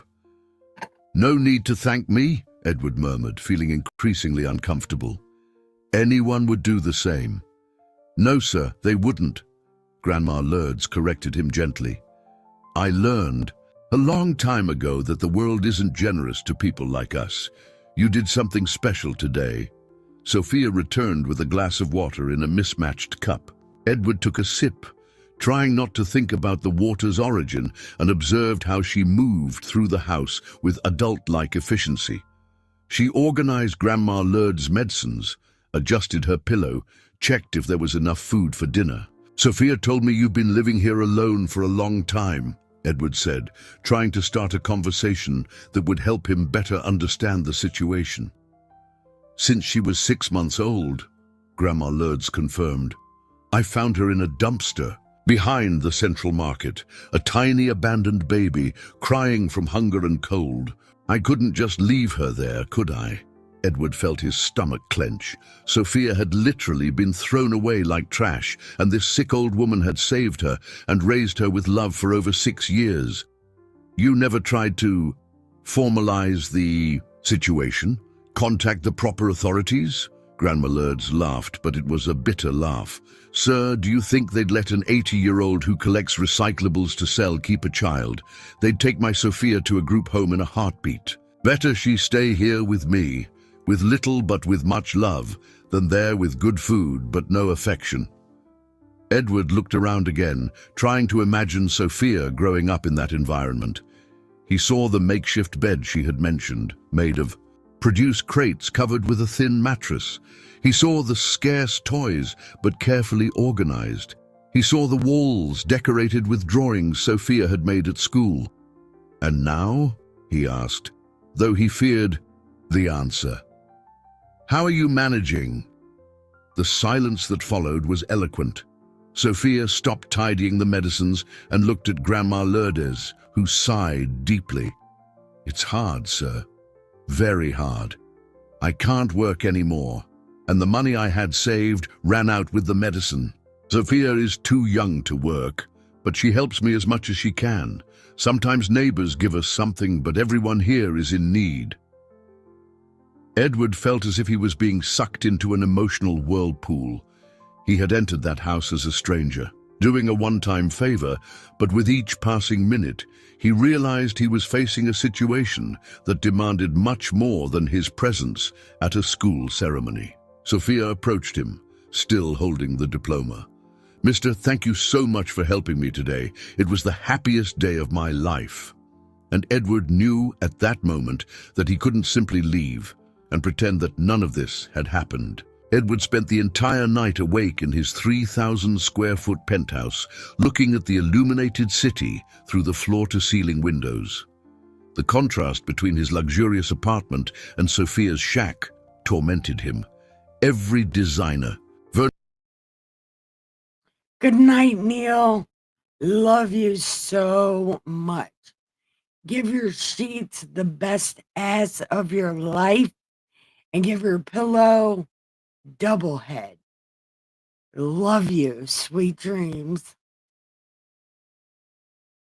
No need to thank me, Edward murmured, feeling increasingly uncomfortable. Anyone would do the same. No, sir, they wouldn't. Grandma Lourdes corrected him gently. I learned a long time ago that the world isn't generous to people like us. You did something special today. Sophia returned with a glass of water in a mismatched cup. Edward took a sip, trying not to think about the water's origin, and observed how she moved through the house with adult-like efficiency. She organized Grandma Lourdes' medicines, adjusted her pillow, checked if there was enough food for dinner. Sophia told me you've been living here alone for a long time, Edward said, trying to start a conversation that would help him better understand the situation. Since she was 6 months old, Grandma Lourdes confirmed. I found her in a dumpster, behind the Central Market, a tiny abandoned baby, crying from hunger and cold. I couldn't just leave her there, could I? Edward felt his stomach clench. Sophia had literally been thrown away like trash, and this sick old woman had saved her and raised her with love for over 6 years. You never tried to formalize the situation? Contact the proper authorities? Grandma Lourdes laughed, but it was a bitter laugh. Sir, do you think they'd let an 80-year-old who collects recyclables to sell keep a child? They'd take my Sophia to a group home in a heartbeat. Better she stay here with me, with little but with much love, than there with good food but no affection. Edward looked around again, trying to imagine Sophia growing up in that environment. He saw the makeshift bed she had mentioned, made of produce crates covered with a thin mattress. He saw the scarce toys, but carefully organized. He saw the walls decorated with drawings Sophia had made at school. And now? He asked, though he feared the answer. How are you managing? The silence that followed was eloquent. Sophia stopped tidying the medicines and looked at Grandma Lourdes, who sighed deeply. It's hard, sir. Very hard. I can't work anymore, and the money I had saved ran out with the medicine. Sophia is too young to work, but she helps me as much as she can. Sometimes neighbors give us something, but everyone here is in need. Edward felt as if he was being sucked into an emotional whirlpool. He had entered that house as a stranger, doing a one-time favor, but with each passing minute, he realized he was facing a situation that demanded much more than his presence at a school ceremony. Sophia approached him, still holding the diploma. Mister, thank you so much for helping me today. It was the happiest day of my life. And Edward knew at that moment that he couldn't simply leave and pretend that none of this had happened. Edward spent the entire night awake in his 3,000-square-foot penthouse, looking at the illuminated city through the floor-to-ceiling windows. The contrast between his luxurious apartment and Sophia's shack tormented him. Every designer... Good night, Neil. Love you so much. Give your sheets the best ass of your life and give your pillow double head. Love you. Sweet dreams.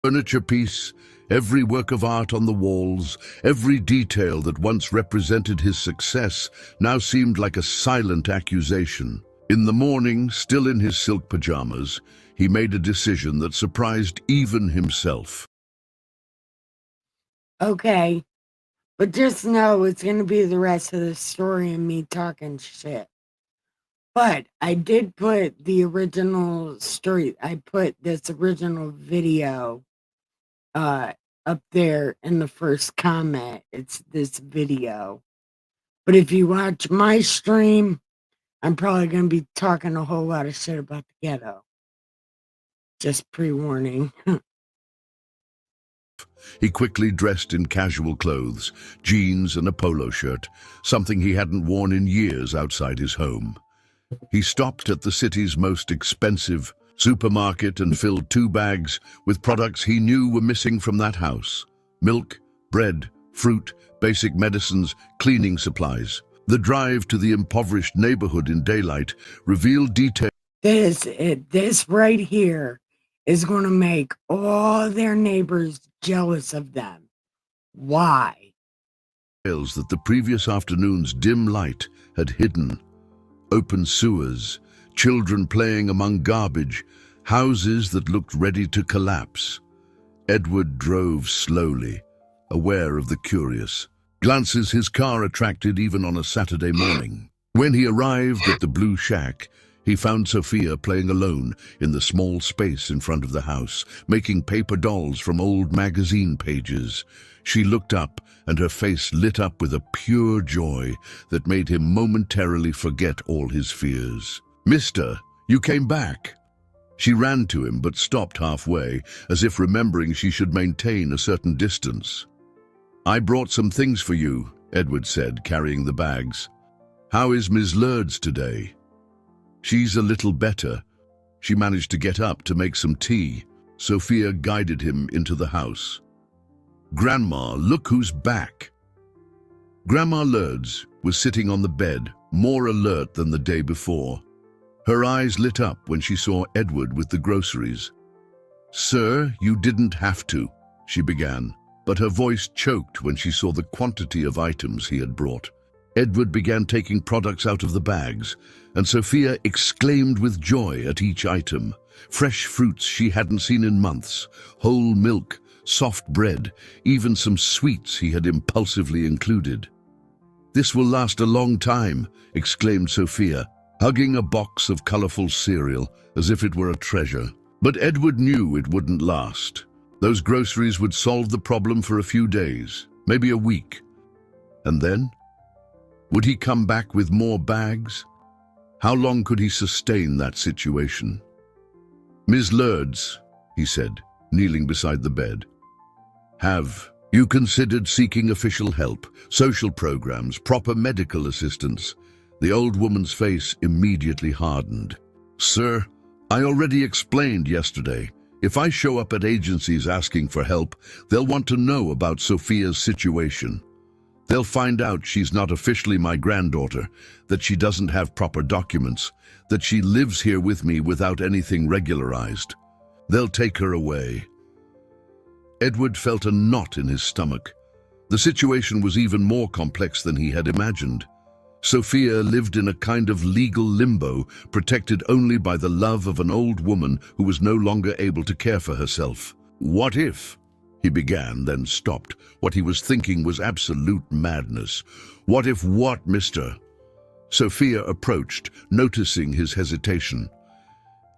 Furniture piece, every work of art on the walls, every detail that once represented his success now seemed like a silent accusation. In the morning, still in his silk pajamas, he made a decision that surprised even himself. Okay, but just know it's going to be the rest of the story and me talking shit. But I did put the original story, I put this original video up there in the first comment. It's this video. But if you watch my stream, I'm probably going to be talking a whole lot of shit about the ghetto. Just pre-warning. He quickly dressed in casual clothes, jeans and a polo shirt, something he hadn't worn in years outside his home. He stopped at the city's most expensive supermarket and filled 2 bags with products he knew were missing from that house. Milk, bread, fruit, basic medicines, cleaning supplies. The drive to the impoverished neighborhood in daylight revealed details. This right here is going to make all their neighbors jealous of them. Why? That the previous afternoon's dim light had hidden. Open sewers, children playing among garbage, houses that looked ready to collapse. Edward drove slowly, aware of the curious. Glances his car attracted even on a Saturday morning. When he arrived at the Blue Shack, he found Sophia playing alone in the small space in front of the house, making paper dolls from old magazine pages. She looked up, and her face lit up with a pure joy that made him momentarily forget all his fears. "Mister, you came back." She ran to him but stopped halfway, as if remembering she should maintain a certain distance. "I brought some things for you," Edward said, carrying the bags. "How is Ms. Lourdes today?" "She's a little better. she managed to get up to make some tea. Sophia guided him into the house. "Grandma, look who's back." Grandma Lourdes was sitting on the bed, more alert than the day before. Her eyes lit up when she saw Edward with the groceries. "Sir, you didn't have to," she began, but her voice choked when she saw the quantity of items he had brought. Edward began taking products out of the bags, and Sophia exclaimed with joy at each item. Fresh fruits she hadn't seen in months, whole milk, soft bread, even some sweets he had impulsively included. "This will last a long time," exclaimed Sophia, hugging a box of colorful cereal as if it were a treasure. But Edward knew it wouldn't last. Those groceries would solve the problem for a few days, maybe a week. And then? Would he come back with more bags? How long could he sustain that situation? "Ms. Lourdes," he said, kneeling beside the bed, "have you considered seeking official help, social programs, proper medical assistance?" The old woman's face immediately hardened. "Sir, I already explained yesterday. If I show up at agencies asking for help, they'll want to know about Sophia's situation. They'll find out she's not officially my granddaughter, that she doesn't have proper documents, that she lives here with me without anything regularized. They'll take her away." Edward felt a knot in his stomach. The situation was even more complex than he had imagined. Sophia lived in a kind of legal limbo, protected only by the love of an old woman who was no longer able to care for herself. "What if?" he began, then stopped. What he was thinking was absolute madness. "What if what, mister?" Sophia approached, noticing his hesitation.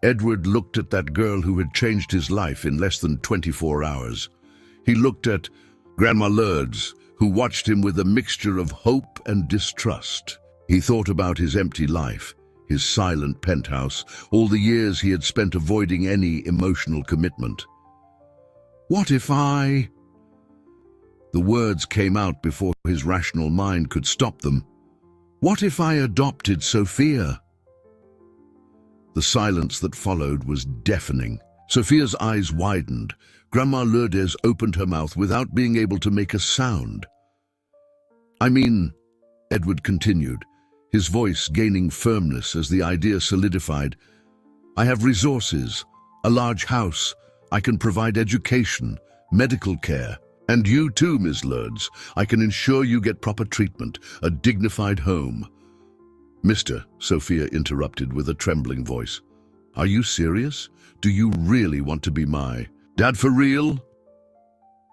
Edward looked at that girl who had changed his life in less than 24 hours. He looked at Grandma Lourdes, who watched him with a mixture of hope and distrust. He thought about his empty life, his silent penthouse, all the years he had spent avoiding any emotional commitment. "What if I—" The words came out before his rational mind could stop them. "What if I adopted Sophia?" The silence that followed was deafening. Sophia's eyes widened. Grandma Lourdes opened her mouth without being able to make a sound. "I mean," Edward continued, his voice gaining firmness as the idea solidified, "I have resources, a large house, I can provide education, medical care, and you too, Ms. Lourdes. I can ensure you get proper treatment, a dignified home." "Mister," Sophia interrupted with a trembling voice, "are you serious? Do you really want to be my dad for real?"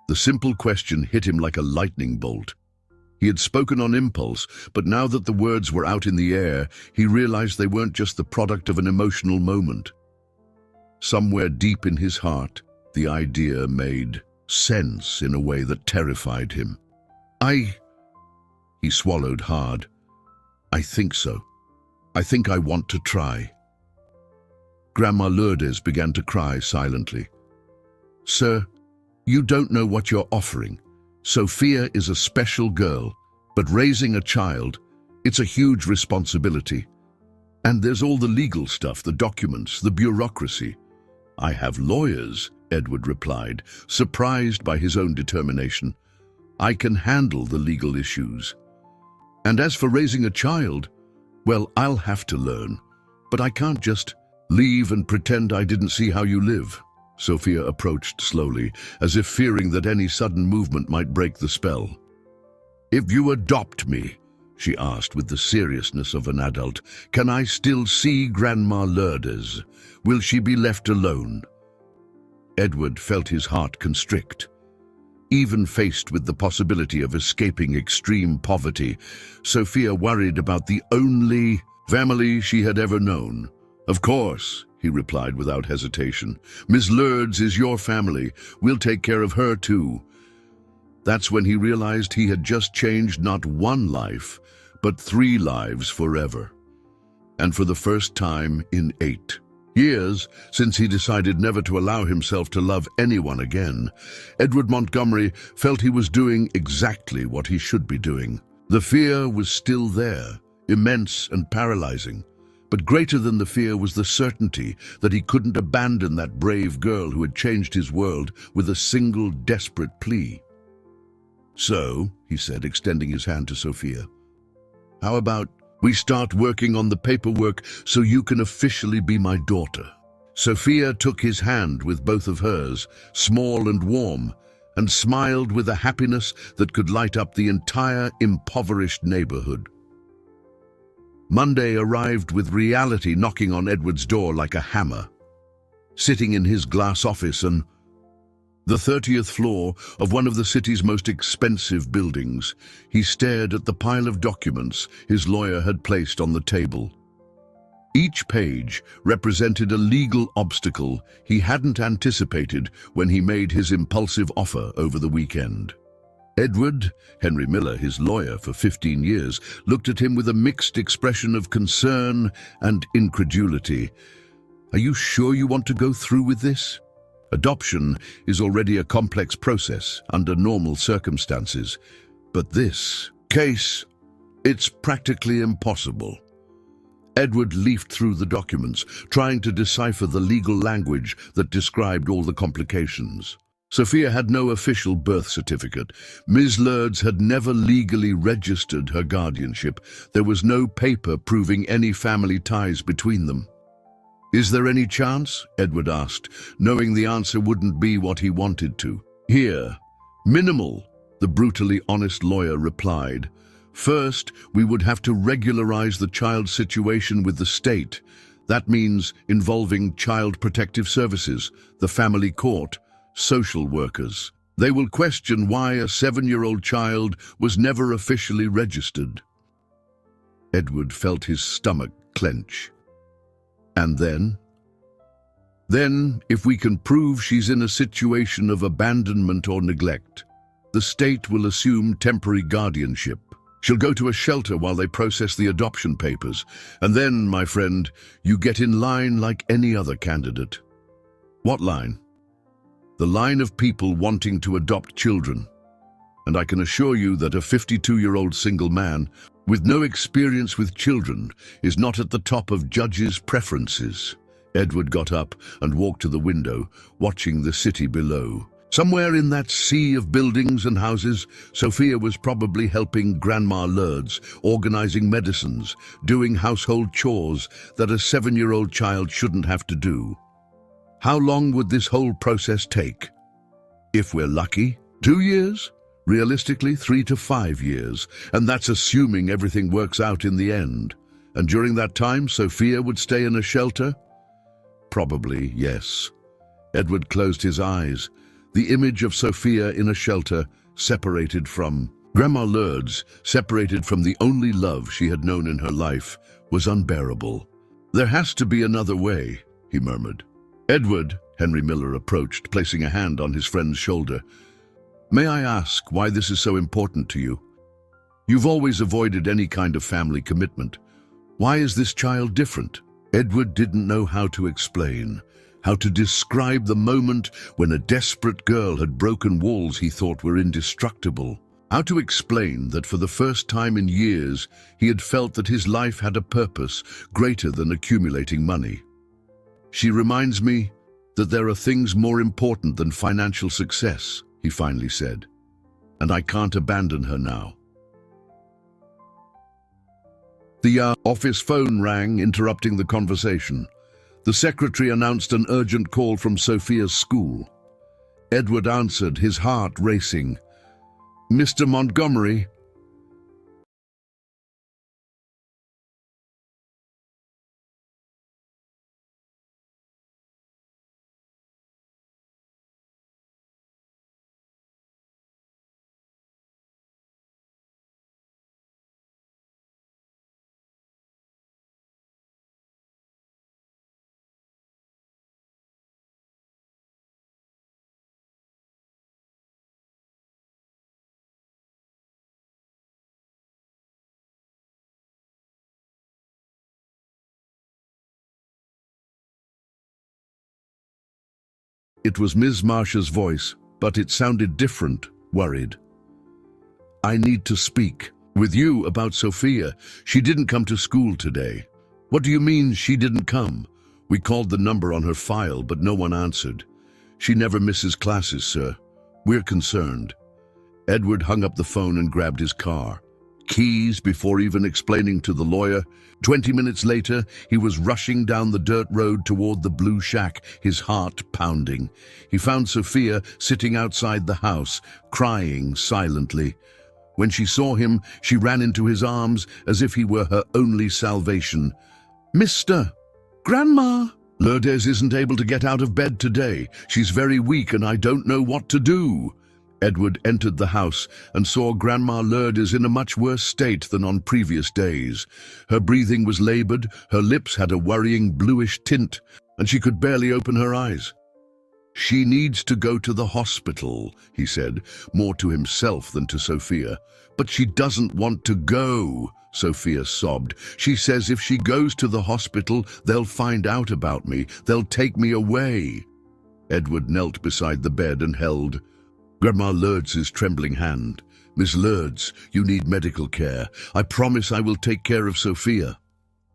The simple question hit him like a lightning bolt. He had spoken on impulse, but now that the words were out in the air, he realized they weren't just the product of an emotional moment. Somewhere deep in his heart, the idea made sense in a way that terrified him. He swallowed hard. "I think so. I think I want to try." Grandma Lourdes began to cry silently. "Sir, you don't know what you're offering. Sophia is a special girl, but raising a child, it's a huge responsibility. And there's all the legal stuff, the documents, the bureaucracy." "I have lawyers," Edward replied, surprised by his own determination. "I can handle the legal issues. And as for raising a child, well, I'll have to learn. But I can't just leave and pretend I didn't see how you live." Sophia approached slowly, as if fearing that any sudden movement might break the spell. "If you adopt me," she asked with the seriousness of an adult, "can I still see Grandma Lourdes? Will she be left alone?" Edward felt his heart constrict. Even faced with the possibility of escaping extreme poverty, Sophia worried about the only family she had ever known. "Of course," he replied without hesitation. "Miss Lourdes is your family. We'll take care of her too." That's when he realized he had just changed not one life, but 3 lives forever. And for the first time in 8 years, since he decided never to allow himself to love anyone again, Edward Montgomery felt he was doing exactly what he should be doing. The fear was still there, immense and paralyzing, But greater than the fear was the certainty that he couldn't abandon that brave girl who had changed his world with a single desperate plea. "So," he said, extending his hand to Sophia, "how about we start working on the paperwork so you can officially be my daughter?" Sophia took his hand with both of hers, small and warm, and smiled with a happiness that could light up the entire impoverished neighborhood. Monday arrived with reality knocking on Edward's door like a hammer. Sitting in his glass office on the 30th floor of one of the city's most expensive buildings, he stared at the pile of documents his lawyer had placed on the table. Each page represented a legal obstacle he hadn't anticipated when he made his impulsive offer over the weekend. Edward, Henry Miller, his lawyer for 15 years, looked at him with a mixed expression of concern and incredulity. "Are you sure you want to go through with this? Adoption is already a complex process under normal circumstances, but this case, it's practically impossible." Edward leafed through the documents, trying to decipher the legal language that described all the complications. Sophia had no official birth certificate. Ms. Lourdes had never legally registered her guardianship. There was no paper proving any family ties between them. "Is there any chance?" Edward asked, knowing the answer wouldn't be what he wanted to. "Here, minimal," the brutally honest lawyer replied. "First, we would have to regularize the child's situation with the state. That means involving Child Protective Services, the family court, social workers. They will question why a 7-year-old child was never officially registered." Edward felt his stomach clench. "And then?" "Then, if we can prove she's in a situation of abandonment or neglect, the state will assume temporary guardianship. She'll go to a shelter while they process the adoption papers. And then, my friend, you get in line like any other candidate." "What line?" "The line of people wanting to adopt children. And I can assure you that a 52-year-old single man with no experience with children is not at the top of judges' preferences." Edward got up and walked to the window, watching the city below. Somewhere in that sea of buildings and houses, Sophia was probably helping Grandma Lourdes, organizing medicines, doing household chores that a 7-year-old child shouldn't have to do. How long would this whole process take? If we're lucky, 2 years? Realistically, 3 to 5 years, and that's assuming everything works out in the end. And during that time, Sophia would stay in a shelter? Probably, yes. Edward closed his eyes. The image of Sophia in a shelter, separated from Grandma Lourdes, separated from the only love she had known in her life, was unbearable. "There has to be another way," he murmured. "Edward," Henry Miller approached, placing a hand on his friend's shoulder. "May I ask why this is so important to you? You've always avoided any kind of family commitment. Why is this child different?" Edward didn't know how to explain, how to describe the moment when a desperate girl had broken walls he thought were indestructible. How to explain that for the first time in years he had felt that his life had a purpose greater than accumulating money. "She reminds me that there are things more important than financial success," he finally said, "and I can't abandon her now." The office phone rang, interrupting the conversation. The secretary announced an urgent call from Sophia's school. Edward answered, his heart racing. "Mr. Montgomery?" It was Ms. Marsh's voice, but it sounded different, worried. "I need to speak with you about Sophia. She didn't come to school today." What do you mean she didn't come? We called the number on her file, but no one answered. She never misses classes, sir. We're concerned. Edward hung up the phone and grabbed his car. Keys before even explaining to the lawyer. 20 minutes later, he was rushing down the dirt road toward the blue shack, his heart pounding. He found Sophia sitting outside the house, crying silently. When she saw him, she ran into his arms as if he were her only salvation. "Mister! Grandma! Lourdes isn't able to get out of bed today. She's very weak and I don't know what to do." Edward entered the house and saw Grandma Lourdes in a much worse state than on previous days. Her breathing was labored, her lips had a worrying bluish tint, and she could barely open her eyes. "She needs to go to the hospital," he said, more to himself than to Sophia. "But she doesn't want to go," Sophia sobbed. "She says if she goes to the hospital, they'll find out about me. They'll take me away." Edward knelt beside the bed and held Grandma Lourdes's trembling hand. "Miss Lourdes, you need medical care. I promise I will take care of Sophia."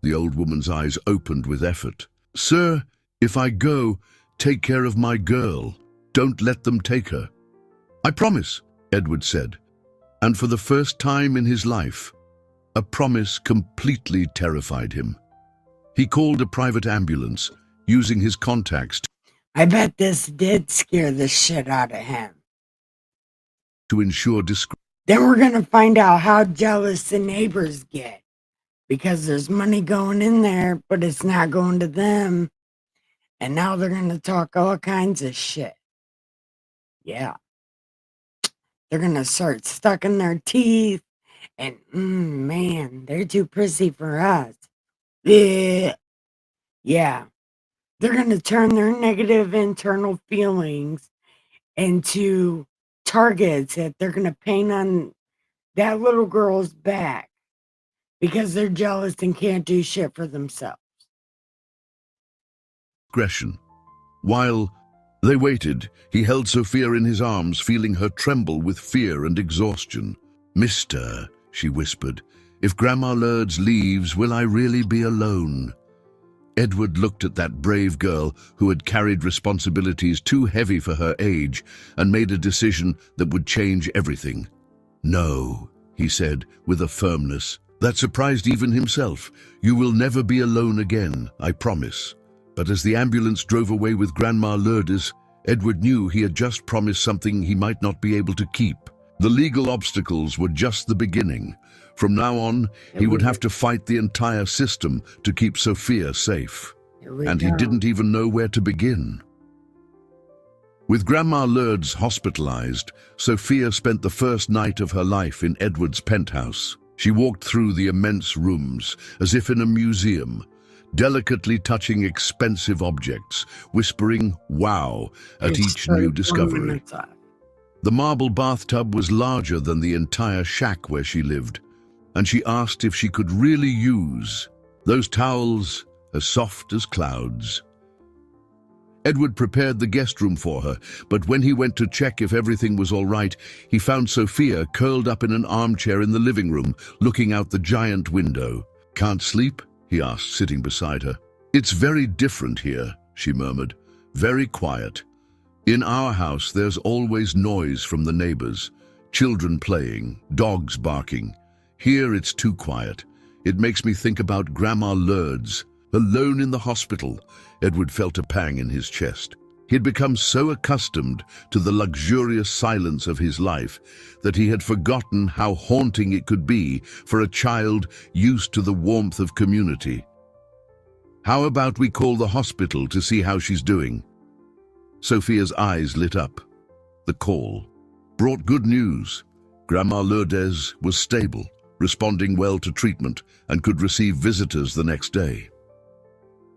The old woman's eyes opened with effort. "Sir, if I go, take care of my girl. Don't let them take her." "I promise," Edward said. And for the first time in his life, a promise completely terrified him. He called a private ambulance, using his contacts I bet this did scare the shit out of him. to ensure discretion. Then we're going to find out how jealous the neighbors get, because there's money going in there, but it's not going to them. And now they're going to talk all kinds of shit. Yeah. They're going to start sucking their teeth. And, man, they're too prissy for us. Yeah. Yeah. They're going to turn their negative internal feelings into targets that they're going to paint on that little girl's back because they're jealous and can't do shit for themselves. While they waited, he held Sophia in his arms, feeling her tremble with fear and exhaustion. "Mister," she whispered, "if Grandma Lourdes leaves, will I really be alone?" Edward looked at that brave girl who had carried responsibilities too heavy for her age and made a decision that would change everything. "No," he said with a firmness that surprised even himself. "You will never be alone again, I promise." But as the ambulance drove away with Grandma Lourdes, Edward knew he had just promised something he might not be able to keep. The legal obstacles were just the beginning. From now on, he would have to fight the entire system to keep Sophia safe. And he didn't even know where to begin. With Grandma Lourdes hospitalized, Sophia spent the first night of her life in Edward's penthouse. She walked through the immense rooms, as if in a museum, delicately touching expensive objects, whispering "wow" at each new discovery. The marble bathtub was larger than the entire shack where she lived, and she asked if she could really use those towels as soft as clouds. Edward prepared the guest room for her, but when he went to check if everything was all right, he found Sophia curled up in an armchair in the living room, looking out the giant window. "Can't sleep?" he asked, sitting beside her. "It's very different here," she murmured. "Very quiet. In our house, there's always noise from the neighbors, children playing, dogs barking. Here it's too quiet. It makes me think about Grandma Lourdes, alone in the hospital." Edward felt a pang in his chest. He had become so accustomed to the luxurious silence of his life that he had forgotten how haunting it could be for a child used to the warmth of community. "How about we call the hospital to see how she's doing?" Sophia's eyes lit up. The call brought good news. Grandma Lourdes was stable, responding well to treatment, and could receive visitors the next day.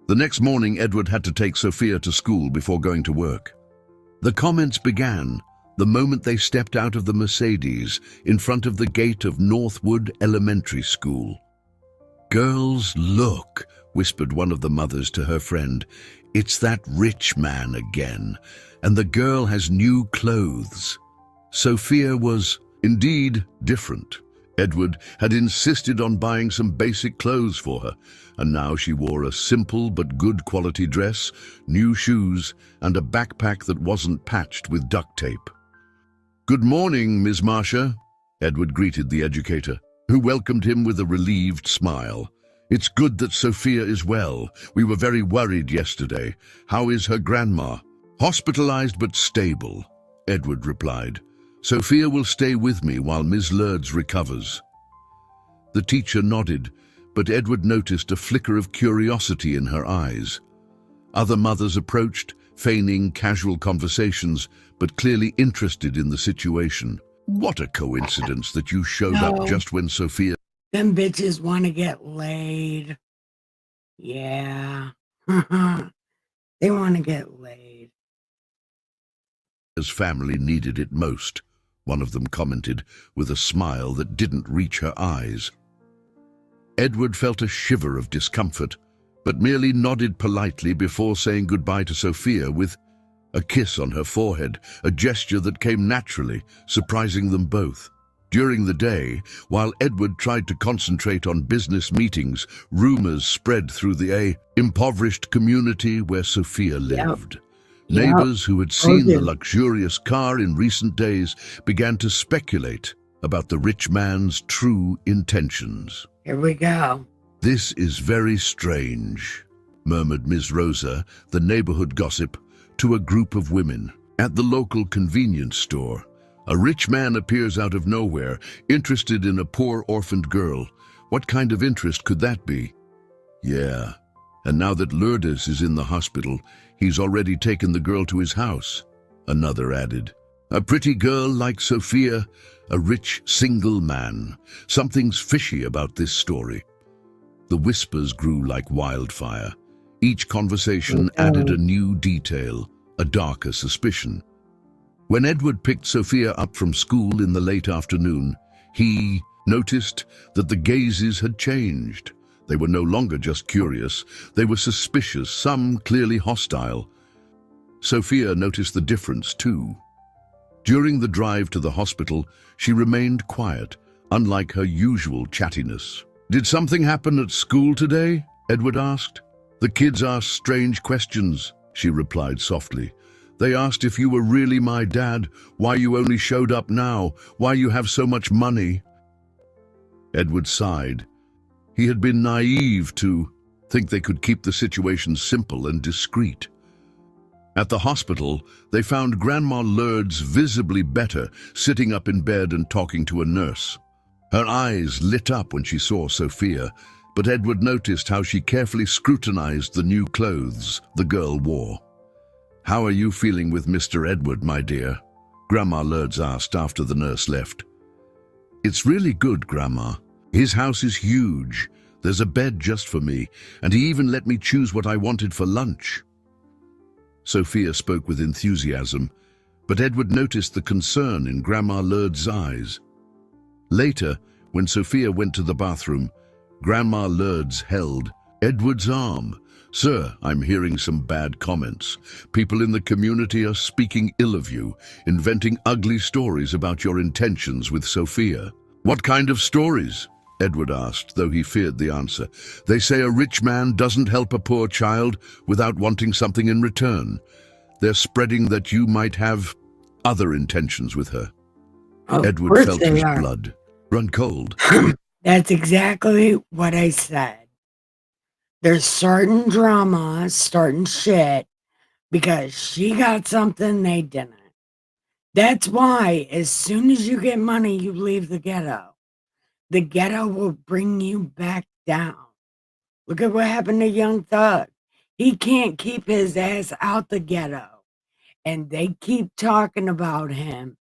The next morning, Edward had to take Sophia to school before going to work. The comments began the moment they stepped out of the Mercedes in front of the gate of Northwood Elementary School. "Girls, look," whispered one of the mothers to her friend. "It's that rich man again, and the girl has new clothes." Sophia was indeed different. Edward had insisted on buying some basic clothes for her, and now she wore a simple but good quality dress, new shoes, and a backpack that wasn't patched with duct tape. "Good morning, Miss Marcia," Edward greeted the educator, who welcomed him with a relieved smile. "It's good that Sophia is well. We were very worried yesterday. How is her grandma?" "Hospitalized but stable," Edward replied. "Sophia will stay with me while Miss Lourdes recovers." The teacher nodded, but Edward noticed a flicker of curiosity in her eyes. Other mothers approached, feigning casual conversations, but clearly interested in the situation. "What a coincidence that you showed up just when Sophia..." Them bitches want to get laid. Yeah. They want to get laid. "His family needed it most," one of them commented, with a smile that didn't reach her eyes. Edward felt a shiver of discomfort, but merely nodded politely before saying goodbye to Sophia with a kiss on her forehead, a gesture that came naturally, surprising them both. During the day, while Edward tried to concentrate on business meetings, rumors spread through the impoverished community where Sophia lived. Neighbors who had seen the luxurious car in recent days began to speculate about the rich man's true intentions. Here we go. "This is very strange," murmured Ms. Rosa, the neighborhood gossip, to a group of women. "At the local convenience store, a rich man appears out of nowhere, interested in a poor orphaned girl. What kind of interest could that be?" "Yeah, and now that Lourdes is in the hospital, he's already taken the girl to his house," another added. "A pretty girl like Sophia, a rich single man. Something's fishy about this story." The whispers grew like wildfire. Each conversation added a new detail, a darker suspicion. When Edward picked Sophia up from school in the late afternoon, he noticed that the gazes had changed. They were no longer just curious, they were suspicious, some clearly hostile. Sophia noticed the difference too. During the drive to the hospital, she remained quiet, unlike her usual chattiness. "Did something happen at school today?" Edward asked. "The kids asked strange questions," she replied softly. "They asked if you were really my dad, why you only showed up now, why you have so much money." Edward sighed. He had been naive to think they could keep the situation simple and discreet. At the hospital, they found Grandma Lourdes visibly better, sitting up in bed and talking to a nurse. Her eyes lit up when she saw Sophia, but Edward noticed how she carefully scrutinized the new clothes the girl wore. "How are you feeling with Mr. Edward, my dear?" Grandma Lourdes asked after the nurse left. "It's really good, Grandma. His house is huge. There's a bed just for me, and he even let me choose what I wanted for lunch." Sophia spoke with enthusiasm, but Edward noticed the concern in Grandma Lourdes' eyes. Later, when Sophia went to the bathroom, Grandma Lourdes held Edward's arm. "Sir, I'm hearing some bad comments. People in the community are speaking ill of you, inventing ugly stories about your intentions with Sophia." "What kind of stories?" Edward asked, though he feared the answer. "They say a rich man doesn't help a poor child without wanting something in return. They're spreading that you might have other intentions with her." Edward felt his blood run cold. That's exactly what I said. They're starting drama, starting shit, because she got something they didn't. That's why as soon as you get money, you leave the ghetto. The ghetto will bring you back down. Look at what happened to Young Thug. He can't keep his ass out the ghetto. And they keep talking about him.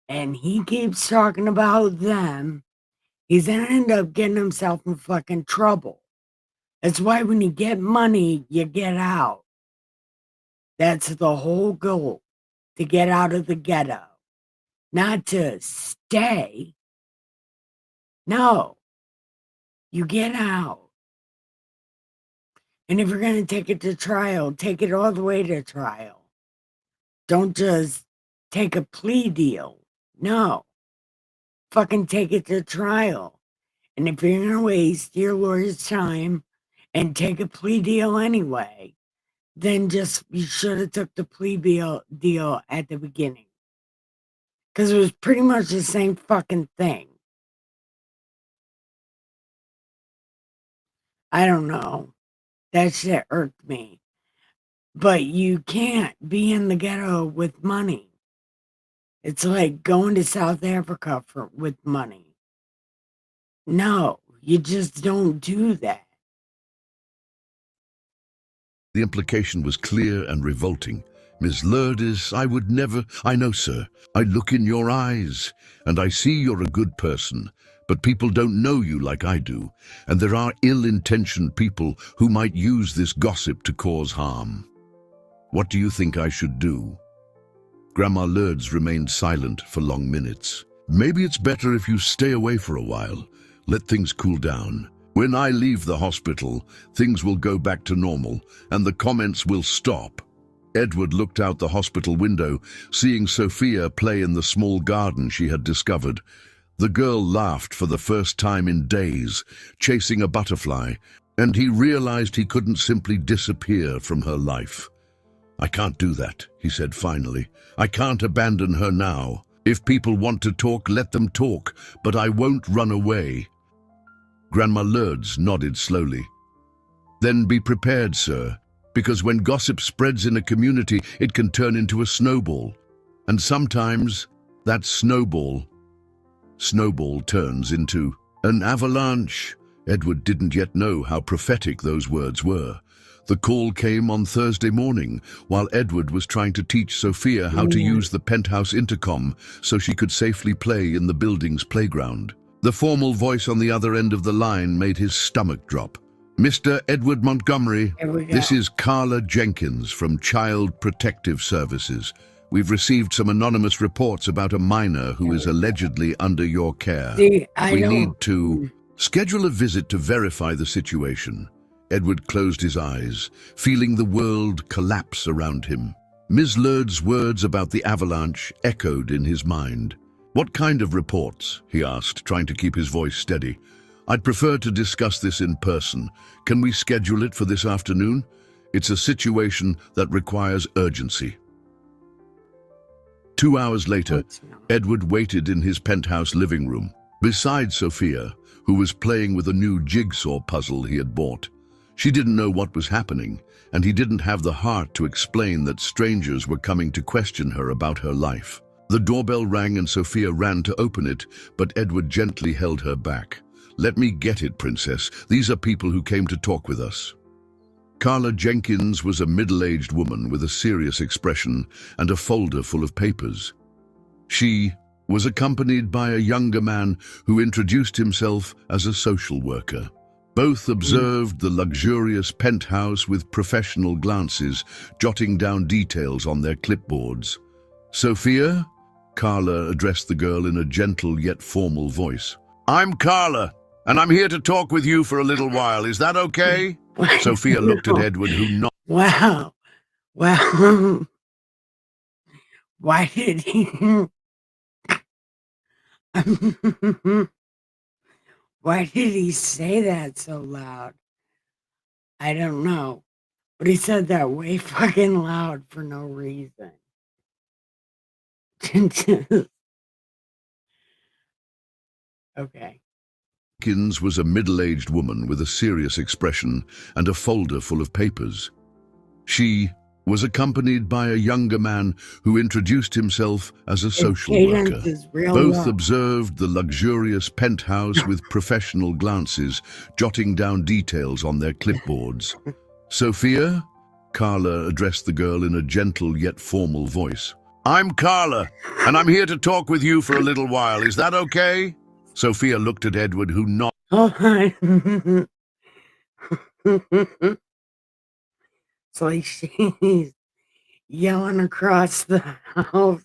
And he keeps talking about them. He's going to end up getting himself in fucking trouble. That's why when you get money, you get out. That's the whole goal, to get out of the ghetto. Not to stay. No, you get out. And if you're going to take it to trial, take it all the way to trial. Don't just take a plea deal. No. fucking take it to trial. And if you're going to waste your lawyer's time and take a plea deal anyway, then just you should have took the plea deal at the beginning. Because it was pretty much the same fucking thing. I don't know. That shit irked me. But you can't be in the ghetto with money. It's like going to South Africa with money. No, you just don't do that. The implication was clear and revolting. Miss Lourdes, I would never... I know, sir. I look in your eyes, and I see you're a good person. But people don't know you like I do, and there are ill-intentioned people who might use this gossip to cause harm. What do you think I should do? Grandma Lourdes remained silent for long minutes. Maybe it's better if you stay away for a while. Let things cool down. When I leave the hospital, things will go back to normal, and the comments will stop. Edward looked out the hospital window, seeing Sophia play in the small garden she had discovered. The girl laughed for the first time in days, chasing a butterfly, and he realized he couldn't simply disappear from her life. I can't do that, he said finally. I can't abandon her now. If people want to talk, let them talk, but I won't run away. Grandma Lourdes nodded slowly. Then be prepared, sir, because when gossip spreads in a community, it can turn into a snowball. And sometimes that snowball turns into an avalanche. Edward didn't yet know how prophetic those words were. The call came on Thursday morning, while Edward was trying to teach Sophia how to use the penthouse intercom so she could safely play in the building's playground. The formal voice on the other end of the line made his stomach drop. Mr. Edward Montgomery, this is Carla Jenkins from Child Protective Services. We've received some anonymous reports about a minor who is allegedly under your care. We need to schedule a visit to verify the situation. Edward closed his eyes, feeling the world collapse around him. Ms. Lourdes' words about the avalanche echoed in his mind. What kind of reports? He asked, trying to keep his voice steady. I'd prefer to discuss this in person. Can we schedule it for this afternoon? It's a situation that requires urgency. 2 hours later, Edward waited in his penthouse living room, beside Sophia, who was playing with a new jigsaw puzzle he had bought. She didn't know what was happening, and he didn't have the heart to explain that strangers were coming to question her about her life. The doorbell rang and Sophia ran to open it, but Edward gently held her back. Let me get it, Princess. These are people who came to talk with us. Carla Jenkins was a middle-aged woman with a serious expression and a folder full of papers. She was accompanied by a younger man who introduced himself as a social worker. Both observed the luxurious penthouse with professional glances, jotting down details on their clipboards. Sophia? Carla addressed the girl in a gentle yet formal voice. I'm Carla, and I'm here to talk with you for a little while. Is that okay? Sophia looked at Edward, who nodded. Wow. Well, why did he... Why did he say that so loud? I don't know. But he said that way fucking loud for no reason. Okay. Jenkins was a middle-aged woman with a serious expression and a folder full of papers. She was accompanied by a younger man who introduced himself as a social worker. Both observed the luxurious penthouse with professional glances, jotting down details on their clipboards. Sophia? Carla addressed the girl in a gentle yet formal voice. I'm Carla, and I'm here to talk with you for a little while. Is that okay? Sophia looked at Edward, who nodded. Oh, it's like she's yelling across the house.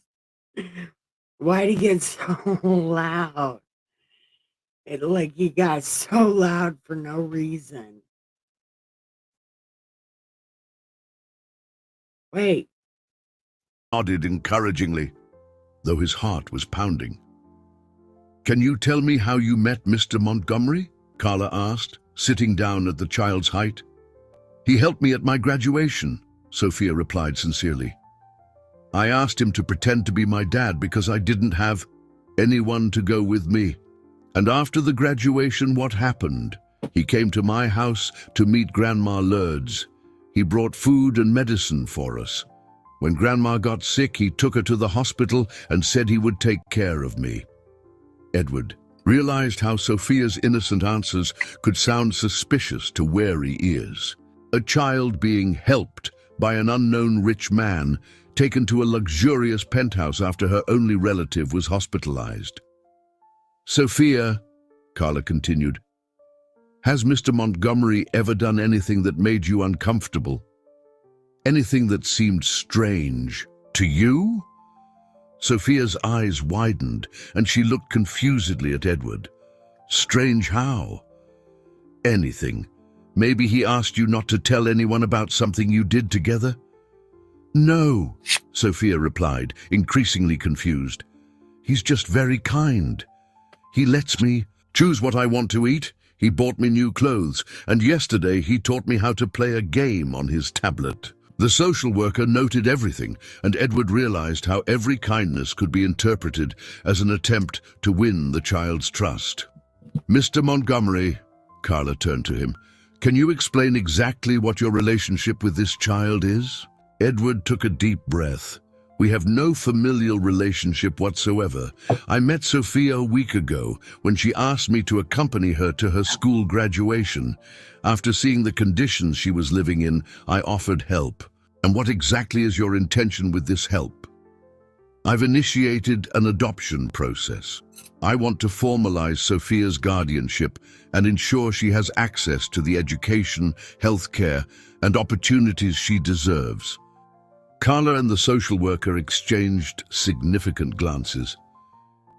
Why'd he get so loud? He got so loud for no reason. Wait. Nodded encouragingly, though his heart was pounding. Can you tell me how you met Mr. Montgomery? Carla asked, sitting down at the child's height. He helped me at my graduation, Sophia replied sincerely. I asked him to pretend to be my dad because I didn't have anyone to go with me. And after the graduation, what happened? He came to my house to meet Grandma Lourdes. He brought food and medicine for us. When Grandma got sick, he took her to the hospital and said he would take care of me. Edward realized how Sophia's innocent answers could sound suspicious to wary ears. A child being helped by an unknown rich man, taken to a luxurious penthouse after her only relative was hospitalized. Sophia, Carla continued, has Mr. Montgomery ever done anything that made you uncomfortable? Anything that seemed strange to you? Sophia's eyes widened and she looked confusedly at Edward. Strange how? Anything. Maybe he asked you not to tell anyone about something you did together? No, Sophia replied, increasingly confused. He's just very kind. He lets me choose what I want to eat. He bought me new clothes, and yesterday he taught me how to play a game on his tablet. The social worker noted everything, and Edward realized how every kindness could be interpreted as an attempt to win the child's trust. Mr. Montgomery, Carla turned to him, can you explain exactly what your relationship with this child is? Edward took a deep breath. We have no familial relationship whatsoever. I met Sophia a week ago when she asked me to accompany her to her school graduation. After seeing the conditions she was living in, I offered help. And what exactly is your intention with this help? I've initiated an adoption process. I want to formalize Sophia's guardianship and ensure she has access to the education, healthcare, and opportunities she deserves. Carla and the social worker exchanged significant glances.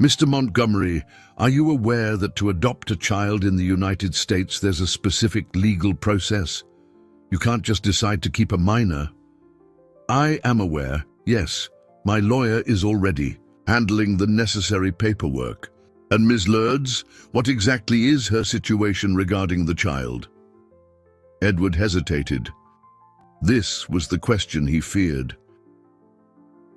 Mr. Montgomery, are you aware that to adopt a child in the United States there's a specific legal process? You can't just decide to keep a minor. I am aware, yes. My lawyer is already handling the necessary paperwork. And Ms. Lourdes, what exactly is her situation regarding the child? Edward hesitated. This was the question he feared.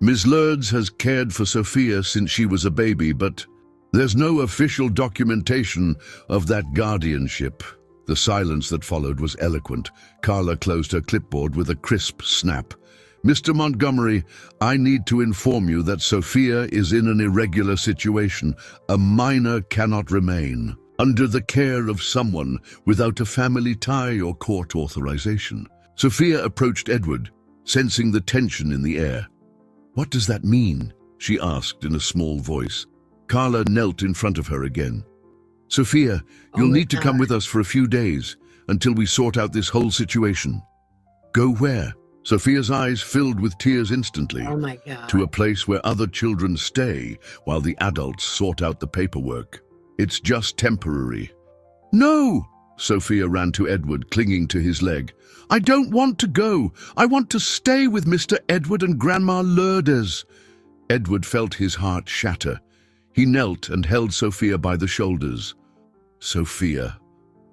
Ms. Lourdes has cared for Sophia since she was a baby, but there's no official documentation of that guardianship. The silence that followed was eloquent. Carla closed her clipboard with a crisp snap. Mr. Montgomery, I need to inform you that Sophia is in an irregular situation. A minor cannot remain under the care of someone without a family tie or court authorization. Sophia approached Edward, sensing the tension in the air. What does that mean? She asked in a small voice. Carla knelt in front of her again. Sophia, you'll need to come with us for a few days until we sort out this whole situation. Go where? Sophia's eyes filled with tears instantly. Oh my God. To a place where other children stay while the adults sort out the paperwork. It's just temporary. No! Sophia ran to Edward, clinging to his leg. I don't want to go. I want to stay with Mr. Edward and Grandma Lourdes. Edward felt his heart shatter. He knelt and held Sophia by the shoulders. Sophia,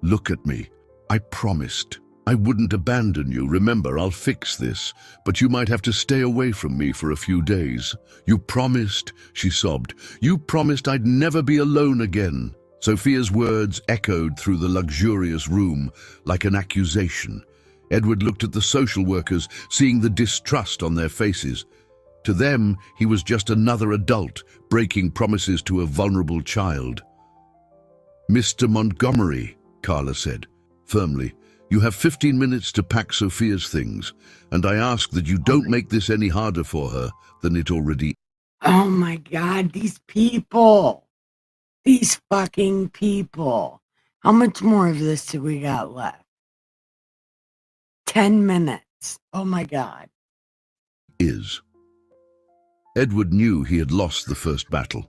look at me. I promised. I wouldn't abandon you. Remember, I'll fix this. But you might have to stay away from me for a few days. You promised, she sobbed. You promised I'd never be alone again. Sophia's words echoed through the luxurious room like an accusation. Edward looked at the social workers, seeing the distrust on their faces. To them, he was just another adult breaking promises to a vulnerable child. Mr. Montgomery, Carla said, firmly, you have 15 minutes to pack Sophia's things, and I ask that you don't make this any harder for her than it already is. Oh my God, these people. These fucking people. How much more of this do we got left? 10 minutes. Oh my God. Edward knew he had lost the first battle,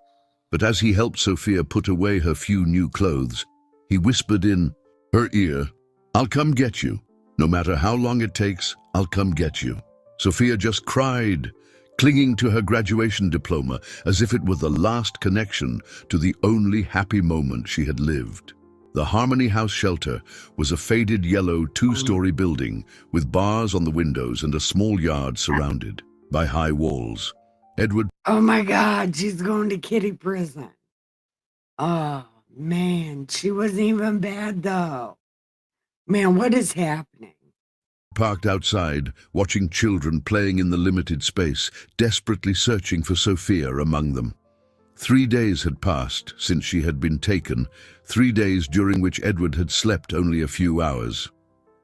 but as he helped Sophia put away her few new clothes, he whispered in her ear, I'll come get you. No matter how long it takes, I'll come get you. Sophia just cried, clinging to her graduation diploma as if it were the last connection to the only happy moment she had lived. The Harmony House shelter was a faded yellow two-story building with bars on the windows and a small yard surrounded by high walls. Edward... Oh my God, she's going to kiddie prison. Oh man, she wasn't even bad though. Man, what is happening? Parked outside, watching children playing in the limited space, desperately searching for Sophia among them. 3 days had passed since she had been taken, 3 days during which Edward had slept only a few hours,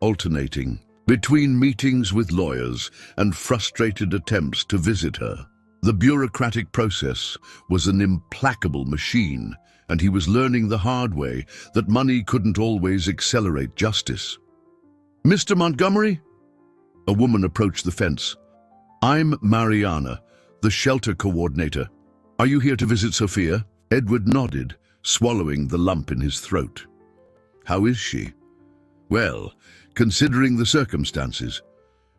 alternating between meetings with lawyers and frustrated attempts to visit her. The bureaucratic process was an implacable machine, and he was learning the hard way that money couldn't always accelerate justice. "Mr. Montgomery?" A woman approached the fence. "I'm Mariana, the shelter coordinator. Are you here to visit Sophia?" Edward nodded, swallowing the lump in his throat. "How is she?" "Well, considering the circumstances.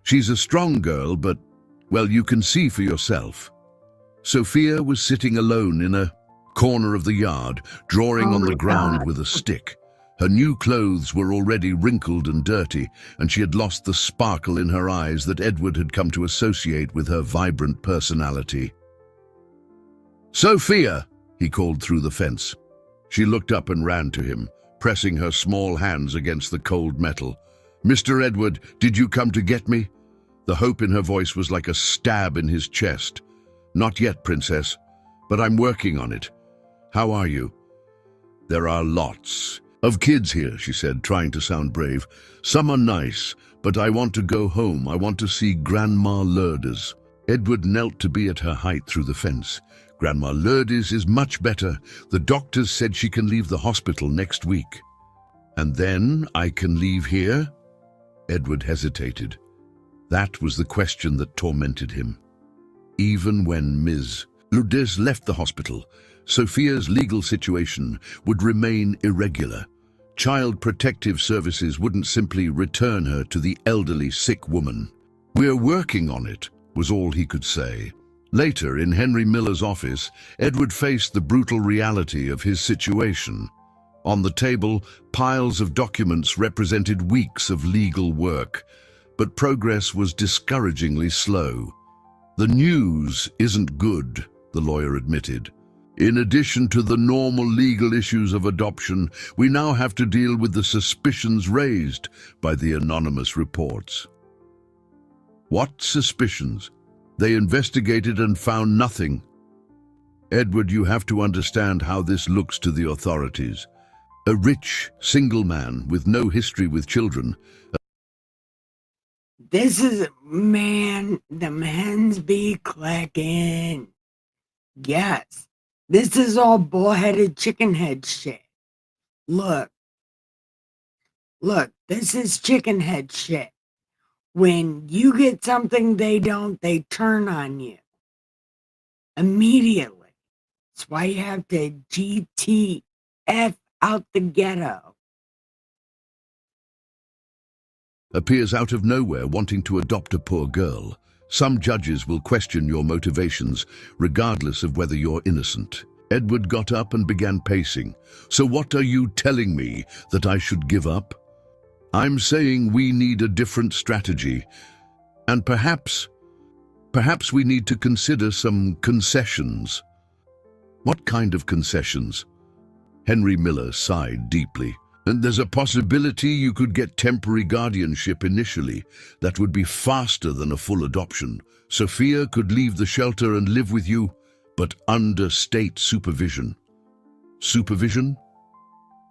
She's a strong girl, but, well, you can see for yourself." Sophia was sitting alone in a corner of the yard, drawing on the ground with a stick. Her new clothes were already wrinkled and dirty, and she had lost the sparkle in her eyes that Edward had come to associate with her vibrant personality. "Sophia!" he called through the fence. She looked up and ran to him, pressing her small hands against the cold metal. "Mr. Edward, did you come to get me?" The hope in her voice was like a stab in his chest. "Not yet, Princess, but I'm working on it. How are you?" "There are lots of kids here," she said, trying to sound brave. "Some are nice, but I want to go home. I want to see Grandma Lourdes." Edward knelt to be at her height through the fence. "Grandma Lourdes is much better. The doctors said she can leave the hospital next week." "And then I can leave here?" Edward hesitated. That was the question that tormented him. Even when Ms. Lourdes left the hospital, Sophia's legal situation would remain irregular. Child Protective Services wouldn't simply return her to the elderly sick woman. "We're working on it," was all he could say. Later, in Henry Miller's office, Edward faced the brutal reality of his situation. On the table, piles of documents represented weeks of legal work, but progress was discouragingly slow. "The news isn't good," the lawyer admitted. "In addition to the normal legal issues of adoption, we now have to deal with the suspicions raised by the anonymous reports." "What suspicions?" "They investigated and found nothing." "Edward, you have to understand how this looks to the authorities. A rich, single man with no history with children." This is, man, the hens be clacking. Yes, this is all bullheaded chicken head shit. Look, this is chicken head shit. When you get something they don't, they turn on you immediately. That's why you have to GTF out the ghetto. Appears out of nowhere wanting to adopt a poor girl. Some judges will question your motivations, regardless of whether you're innocent. Edward got up and began pacing. "So what are you telling me, that I should give up?" "I'm saying we need a different strategy. And perhaps we need to consider some concessions." "What kind of concessions?" Henry Miller sighed deeply. "And there's a possibility you could get temporary guardianship initially. That would be faster than a full adoption. Sophia could leave the shelter and live with you, but under state supervision." "Supervision?"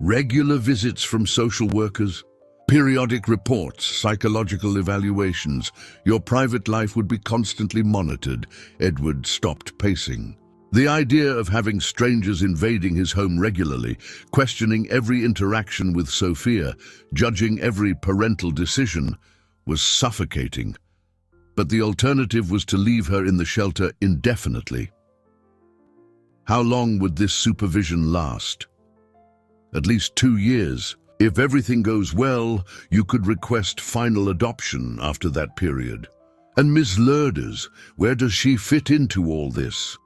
"Regular visits from social workers, periodic reports, psychological evaluations. Your private life would be constantly monitored." Edward stopped pacing. The idea of having strangers invading his home regularly, questioning every interaction with Sophia, judging every parental decision, was suffocating. But the alternative was to leave her in the shelter indefinitely. How long would this supervision last? At least 2 years. If everything goes well, you could request final adoption after that period. And Miss Lourdes, where does she fit into all this?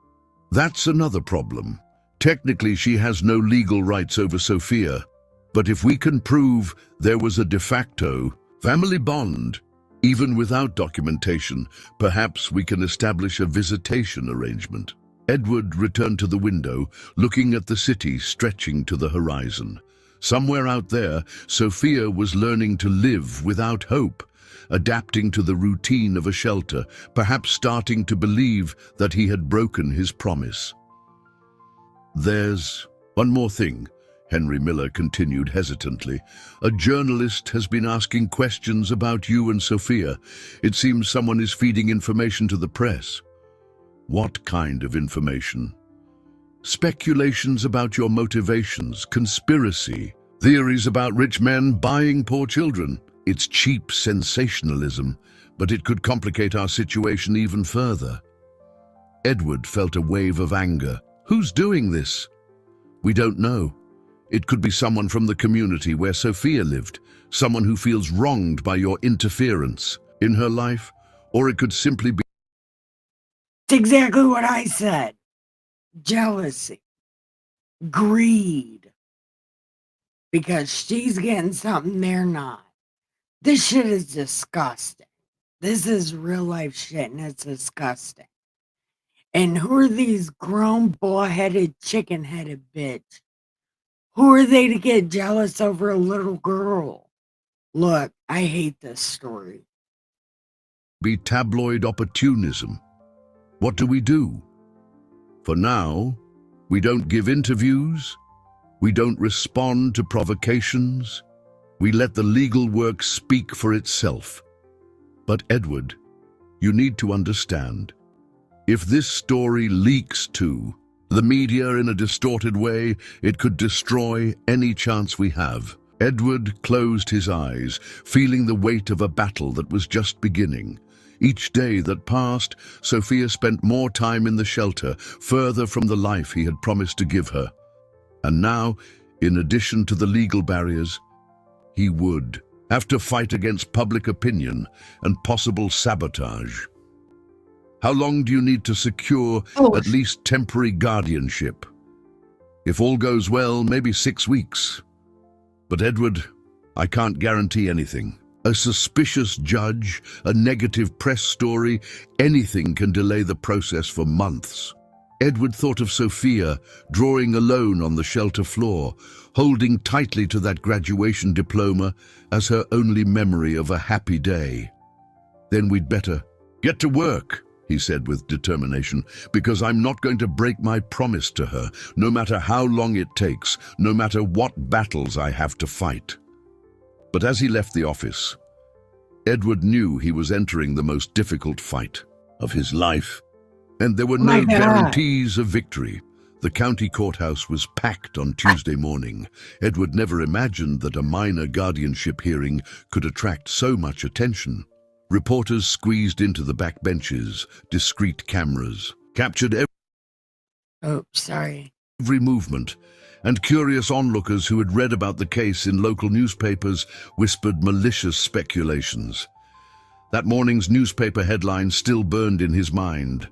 That's another problem. Technically, she has no legal rights over Sophia, but if we can prove there was a de facto family bond, even without documentation, perhaps we can establish a visitation arrangement. Edward returned to the window, looking at the city stretching to the horizon. Somewhere out there, Sophia was learning to live without hope, adapting to the routine of a shelter, perhaps starting to believe that he had broken his promise. There's one more thing, Henry Miller continued hesitantly. A journalist has been asking questions about you and Sophia. It seems someone is feeding information to the press. What kind of information? Speculations about your motivations, conspiracy, theories about rich men buying poor children. It's cheap sensationalism, but it could complicate our situation even further. Edward felt a wave of anger. Who's doing this? We don't know. It could be someone from the community where Sophia lived, someone who feels wronged by your interference in her life, or it could simply be... It's exactly what I said. Jealousy. Greed. Because she's getting something they're not. This shit is disgusting. This is real life shit and it's disgusting. And who are these grown, bull-headed, chicken-headed bitch? Who are they to get jealous over a little girl? Look, I hate this story. Be tabloid opportunism. What do we do? For now, we don't give interviews. We don't respond to provocations. We let the legal work speak for itself. But Edward, you need to understand. If this story leaks to the media in a distorted way, it could destroy any chance we have. Edward closed his eyes, feeling the weight of a battle that was just beginning. Each day that passed, Sophia spent more time in the shelter, further from the life he had promised to give her. And now, in addition to the legal barriers, he would have to fight against public opinion and possible sabotage. How long do you need to secure at least temporary guardianship? If all goes well, maybe 6 weeks. But Edward, I can't guarantee anything. A suspicious judge, a negative press story, anything can delay the process for months. Edward thought of Sophia, drawing alone on the shelter floor, holding tightly to that graduation diploma as her only memory of a happy day. Then we'd better get to work, he said with determination, because I'm not going to break my promise to her, no matter how long it takes, no matter what battles I have to fight. But as he left the office, Edward knew he was entering the most difficult fight of his life. And there were no guarantees of victory. The county courthouse was packed on Tuesday morning. Edward never imagined that a minor guardianship hearing could attract so much attention. Reporters squeezed into the back benches, discreet cameras captured every movement, and curious onlookers who had read about the case in local newspapers whispered malicious speculations. That morning's newspaper headline still burned in his mind.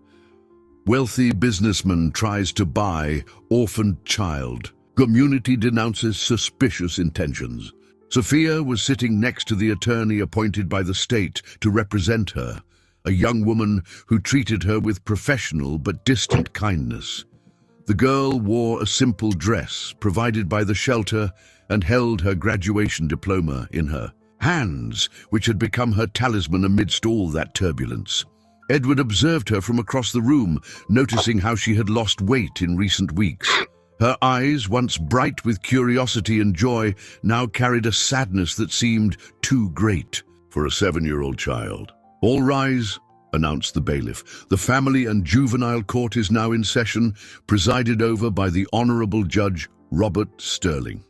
Wealthy businessman tries to buy orphaned child. Community denounces suspicious intentions. Sophia was sitting next to the attorney appointed by the state to represent her, a young woman who treated her with professional but distant kindness. The girl wore a simple dress provided by the shelter and held her graduation diploma in her hands, which had become her talisman amidst all that turbulence. Edward observed her from across the room, noticing how she had lost weight in recent weeks. Her eyes, once bright with curiosity and joy, now carried a sadness that seemed too great for a 7-year-old child. All rise, announced the bailiff. The family and juvenile court is now in session, presided over by the Honorable Judge Robert Sterling.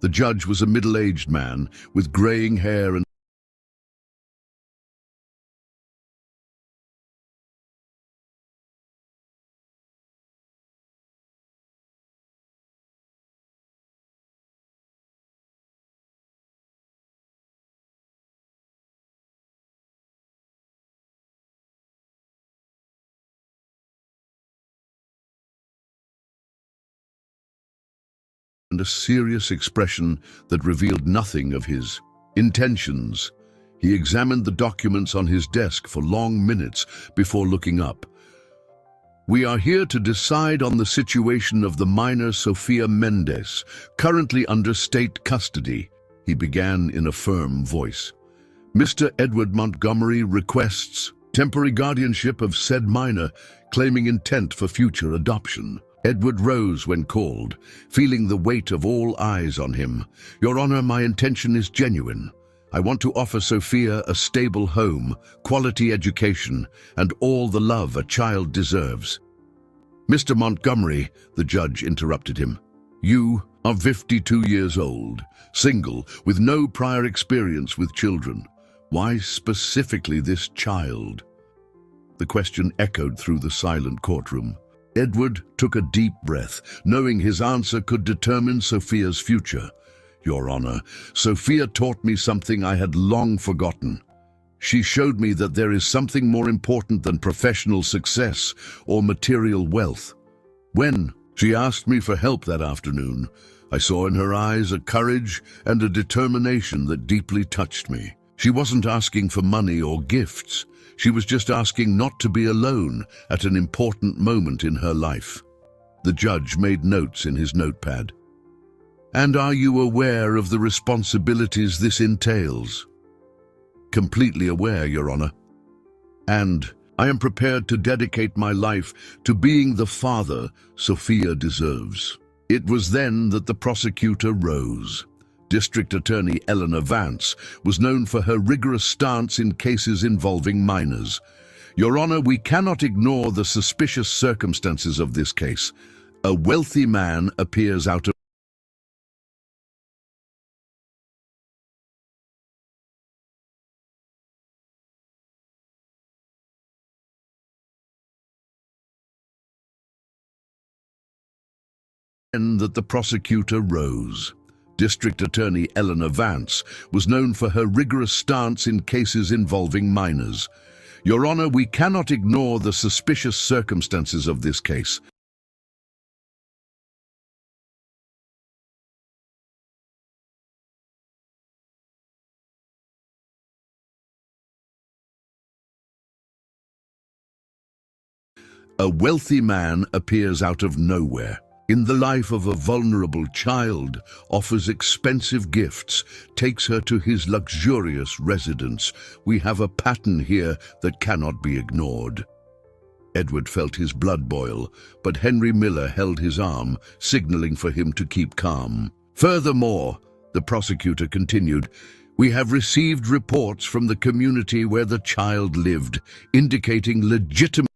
The judge was a middle-aged man with graying hair and and a serious expression that revealed nothing of his intentions. He examined the documents on his desk for long minutes before looking up. "We are here to decide on the situation of the minor Sofia Mendes, currently under state custody," he began in a firm voice. "Mr. Edward Montgomery requests temporary guardianship of said minor, claiming intent for future adoption." Edward rose when called, feeling the weight of all eyes on him. "Your Honor, my intention is genuine. I want to offer Sofia a stable home, quality education, and all the love a child deserves." "Mr. Montgomery," the judge interrupted him, "you are 52 years old, single, with no prior experience with children. Why specifically this child?" The question echoed through the silent courtroom. Edward took a deep breath, knowing his answer could determine Sofia's future. "Your Honor, Sofia taught me something I had long forgotten. She showed me that there is something more important than professional success or material wealth. When she asked me for help that afternoon, I saw in her eyes a courage and a determination that deeply touched me. She wasn't asking for money or gifts. She was just asking not to be alone at an important moment in her life." The judge made notes in his notepad. "And are you aware of the responsibilities this entails?" "Completely aware, Your Honor. And I am prepared to dedicate my life to being the father Sofia deserves." It was then that the prosecutor rose. District Attorney Eleanor Vance was known for her rigorous stance in cases involving minors. "Your Honor, we cannot ignore the suspicious circumstances of this case. A wealthy man appears out of that the prosecutor rose. District Attorney Eleanor Vance was known for her rigorous stance in cases involving minors. "Your Honor, we cannot ignore the suspicious circumstances of this case. A wealthy man appears out of nowhere in the life of a vulnerable child, offers expensive gifts, takes her to his luxurious residence. We have a pattern here that cannot be ignored." Edward felt his blood boil, but Henry Miller held his arm, signaling for him to keep calm. "Furthermore," the prosecutor continued, "we have received reports from the community where the child lived, indicating legitimate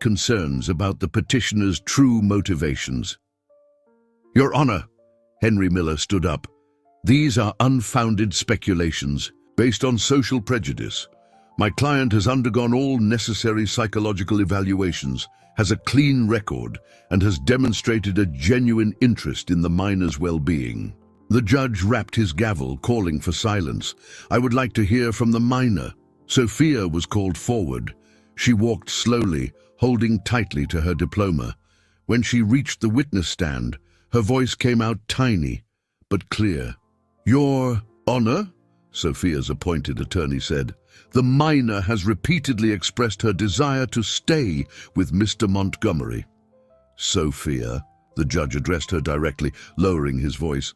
concerns about the petitioner's true motivations." "Your Honor," Henry Miller stood up, "these are unfounded speculations based on social prejudice. My client has undergone all necessary psychological evaluations, has a clean record, and has demonstrated a genuine interest in the minor's well-being." The judge rapped his gavel, calling for silence. "I would like to hear from the minor." Sofia was called forward. She walked slowly, holding tightly to her diploma. When she reached the witness stand, her voice came out tiny, but clear. "Your Honor," Sofia's appointed attorney said, "the minor has repeatedly expressed her desire to stay with Mr. Montgomery." "Sofia," the judge addressed her directly, lowering his voice,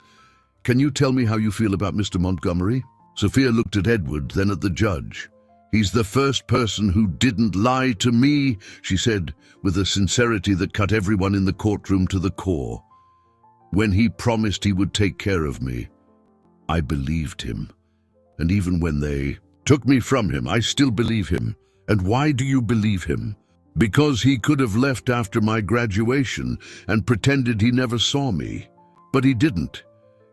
"can you tell me how you feel about Mr. Montgomery?" Sofia looked at Edward, then at the judge. "He's the first person who didn't lie to me," she said, with a sincerity that cut everyone in the courtroom to the core. "When he promised he would take care of me, I believed him. And even when they took me from him, I still believe him. And why do you believe him? Because he could have left after my graduation and pretended he never saw me. But he didn't.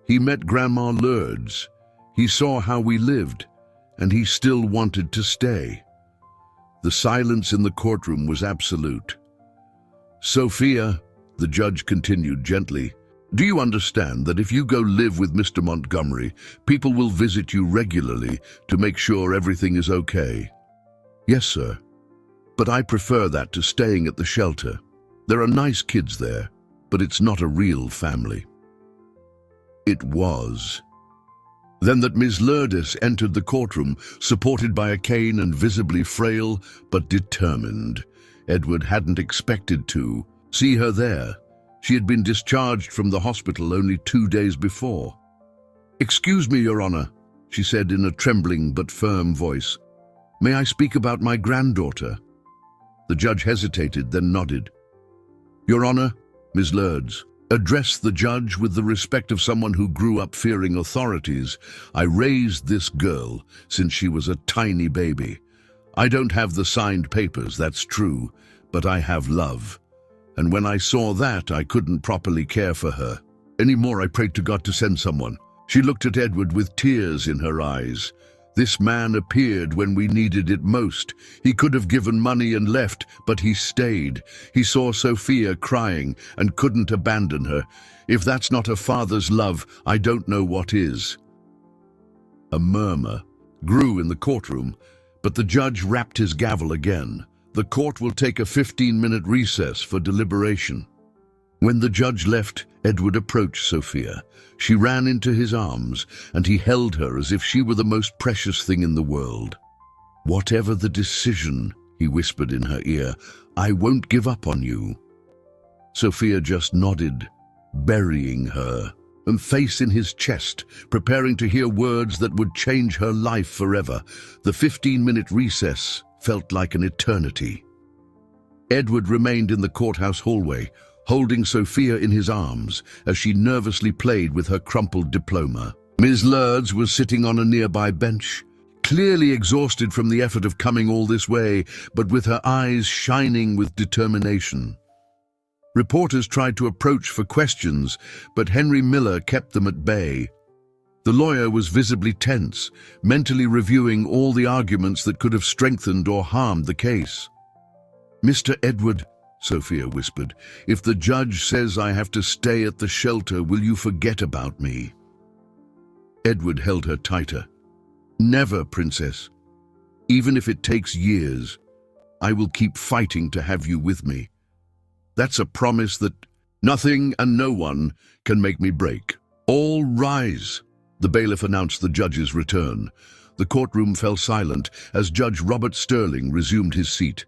He met Grandma Lourdes. He saw how we lived. And he still wanted to stay." The silence in the courtroom was absolute. "Sofia," the judge continued gently, Do you understand that if you go live with Mr. Montgomery, people will visit you regularly to make sure everything is okay? Yes, sir. But I prefer that to staying at the shelter. There are nice kids there, but it's not a real family. It was. Then that Miss Lourdes entered the courtroom, supported by a cane and visibly frail but determined. Edward hadn't expected to see her there. She had been discharged from the hospital only 2 days before. "Excuse me, Your Honor," she said in a trembling but firm voice. "May I speak about my granddaughter?" The judge hesitated, then nodded. "Your Honor," Miss Lourdes addressed the judge with the respect of someone who grew up fearing authorities, "I raised this girl since she was a tiny baby. I don't have the signed papers, that's true, but I have love. And when I saw that, I couldn't properly care for her. Anymore, I prayed to God to send someone." She looked at Edward with tears in her eyes. "This man appeared when we needed it most. He could have given money and left, but he stayed. He saw Sophia crying and couldn't abandon her. If that's not a father's love, I don't know what is." A murmur grew in the courtroom, but the judge rapped his gavel again. "The court will take a 15-minute recess for deliberation." When the judge left, Edward approached Sophia. She ran into his arms, and he held her as if she were the most precious thing in the world. "Whatever the decision," he whispered in her ear, "I won't give up on you." Sophia just nodded, burying her and face in his chest, preparing to hear words that would change her life forever. The 15-minute recess felt like an eternity. Edward remained in the courthouse hallway, holding Sophia in his arms as she nervously played with her crumpled diploma. Ms. Lourdes was sitting on a nearby bench, clearly exhausted from the effort of coming all this way, but with her eyes shining with determination. Reporters tried to approach for questions, but Henry Miller kept them at bay. The lawyer was visibly tense, mentally reviewing all the arguments that could have strengthened or harmed the case. "Mr. Edward," Sophia whispered, "if the judge says I have to stay at the shelter, will you forget about me?" Edward held her tighter. "Never, Princess. Even if it takes years, I will keep fighting to have you with me. That's a promise that nothing and no one can make me break. All rise." The bailiff announced the judge's return. The courtroom fell silent as Judge Robert Sterling resumed his seat.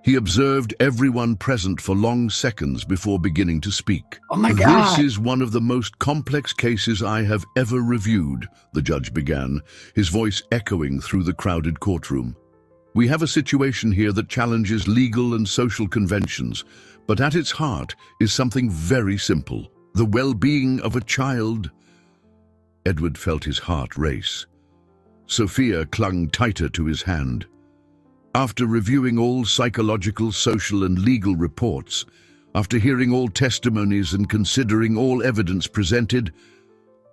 He observed everyone present for long seconds before beginning to speak. Oh my God! "This is one of the most complex cases I have ever reviewed," the judge began, his voice echoing through the crowded courtroom. "We have a situation here that challenges legal and social conventions, but at its heart is something very simple: the well-being of a child." Edward felt his heart race. Sophia clung tighter to his hand. "After reviewing all psychological, social, and legal reports, after hearing all testimonies and considering all evidence presented,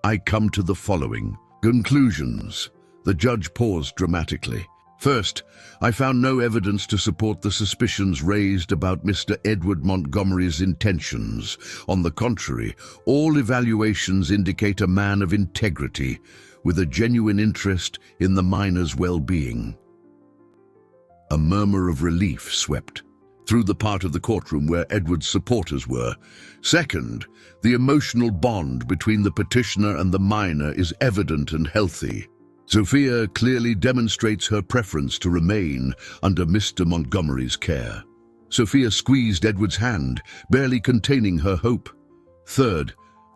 I come to the following conclusions." The judge paused dramatically. "First, I found no evidence to support the suspicions raised about Mr. Edward Montgomery's intentions. On the contrary, all evaluations indicate a man of integrity, with a genuine interest in the minor's well-being." A murmur of relief swept through the part of the courtroom where Edward's supporters were. "Second, the emotional bond between the petitioner and the minor is evident and healthy. Sophia clearly demonstrates her preference to remain under Mr. Montgomery's care." Sophia squeezed Edward's hand, barely containing her hope. "Third,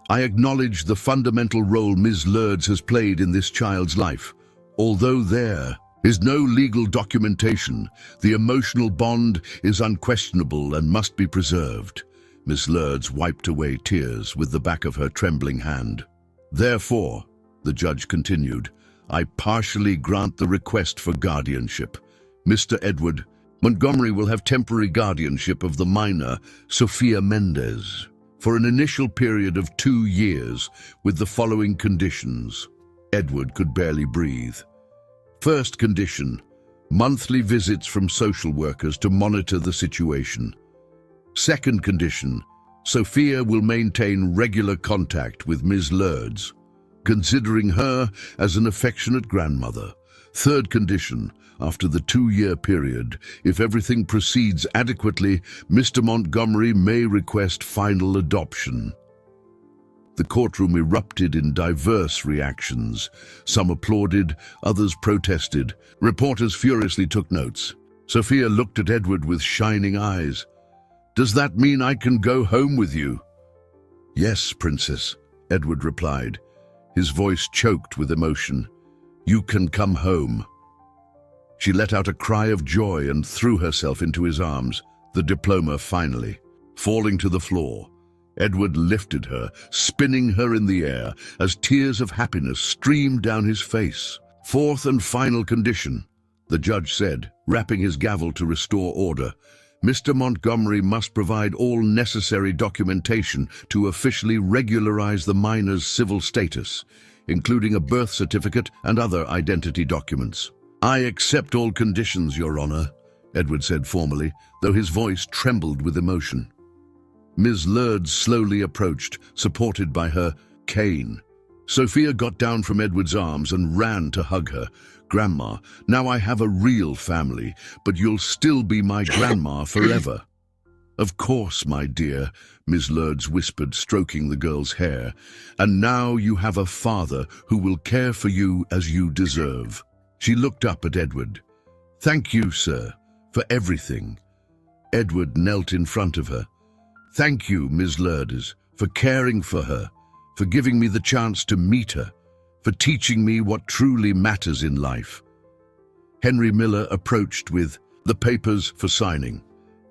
I acknowledge the fundamental role Ms. Lourdes has played in this child's life. Although there is no legal documentation, the emotional bond is unquestionable and must be preserved." Ms. Lourdes wiped away tears with the back of her trembling hand. "Therefore," the judge continued, "I partially grant the request for guardianship. Mr. Edward Montgomery will have temporary guardianship of the minor, Sophia Mendez, for an initial period of 2 years with the following conditions." Edward could barely breathe. First condition, monthly visits from social workers to monitor the situation. Second condition, Sophia will maintain regular contact with Ms. Lourdes, considering her as an affectionate grandmother. Third condition, after the 2-year period, if everything proceeds adequately, Mr. Montgomery may request final adoption. The courtroom erupted in diverse reactions. Some applauded, others protested. Reporters furiously took notes. Sophia looked at Edward with shining eyes. "Does that mean I can go home with you?" "Yes, Princess," Edward replied, his voice choked with emotion. "You can come home." She let out a cry of joy and threw herself into his arms, the diploma finally. Falling to the floor, Edward lifted her, spinning her in the air as tears of happiness streamed down his face. "Fourth and final condition," the judge said, rapping his gavel to restore order. "Mr. Montgomery must provide all necessary documentation to officially regularize the minor's civil status, including a birth certificate and other identity documents." "I accept all conditions, Your Honor," Edward said formally, though his voice trembled with emotion. Ms. Lourdes slowly approached, supported by her cane. Sophia got down from Edward's arms and ran to hug her. "Grandma, now I have a real family, but you'll still be my grandma forever." "Of course, my dear," Ms. Lourdes whispered, stroking the girl's hair. "And now you have a father who will care for you as you deserve." She looked up at Edward. "Thank you, sir, for everything." Edward knelt in front of her. "Thank you, Ms. Lourdes, for caring for her, for giving me the chance to meet her, for teaching me what truly matters in life." Henry Miller approached with the papers for signing.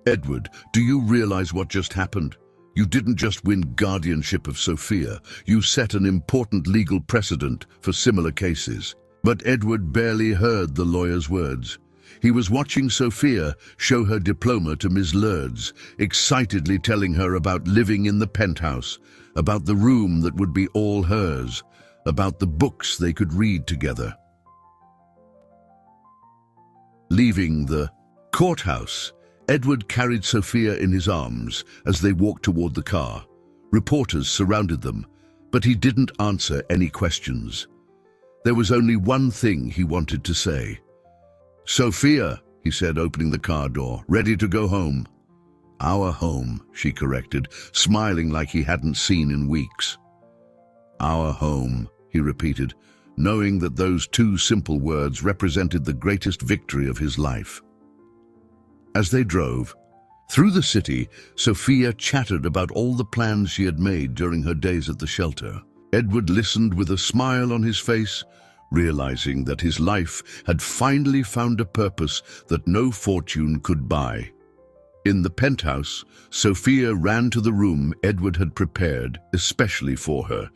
"Edward, do you realize what just happened? You didn't just win guardianship of Sophia, you set an important legal precedent for similar cases." But Edward barely heard the lawyer's words. He was watching Sophia show her diploma to Ms. Lourdes, excitedly telling her about living in the penthouse, about the room that would be all hers, about the books they could read together. Leaving the courthouse, Edward carried Sophia in his arms as they walked toward the car. Reporters surrounded them, but he didn't answer any questions. There was only one thing he wanted to say. "Sophia," he said, opening the car door, "ready to go home?" "Our home," she corrected, smiling like he hadn't seen in weeks. "Our home," he repeated, knowing that those two simple words represented the greatest victory of his life. As they drove through the city, Sophia chattered about all the plans she had made during her days at the shelter. Edward listened with a smile on his face, realizing that his life had finally found a purpose that no fortune could buy. In the penthouse, Sophia ran to the room Edward had prepared especially for her,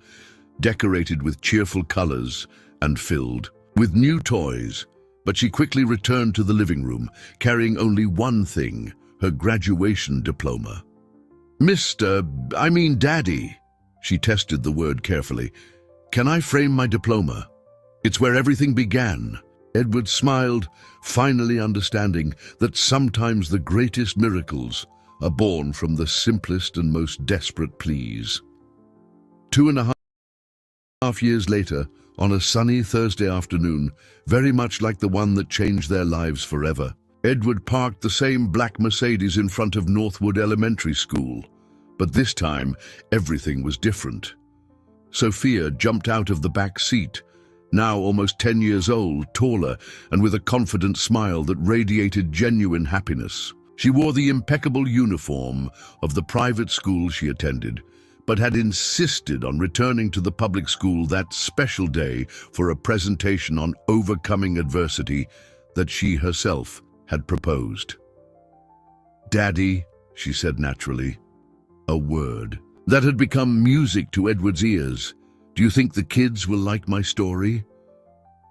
decorated with cheerful colors and filled with new toys. But she quickly returned to the living room, carrying only one thing, her graduation diploma. Daddy," she tested the word carefully. "Can I frame my diploma? It's where everything began." Edward smiled, finally understanding that sometimes the greatest miracles are born from the simplest and most desperate pleas. 2.5 years later, on a sunny Thursday afternoon, very much like the one that changed their lives forever, Edward parked the same black Mercedes in front of Northwood Elementary School. But this time, everything was different. Sophia jumped out of the back seat, now almost 10 years old, taller, and with a confident smile that radiated genuine happiness. She wore the impeccable uniform of the private school she attended, but had insisted on returning to the public school that special day for a presentation on overcoming adversity that she herself had proposed. "Daddy," she said naturally, a word that had become music to Edward's ears. "Do you think the kids will like my story?"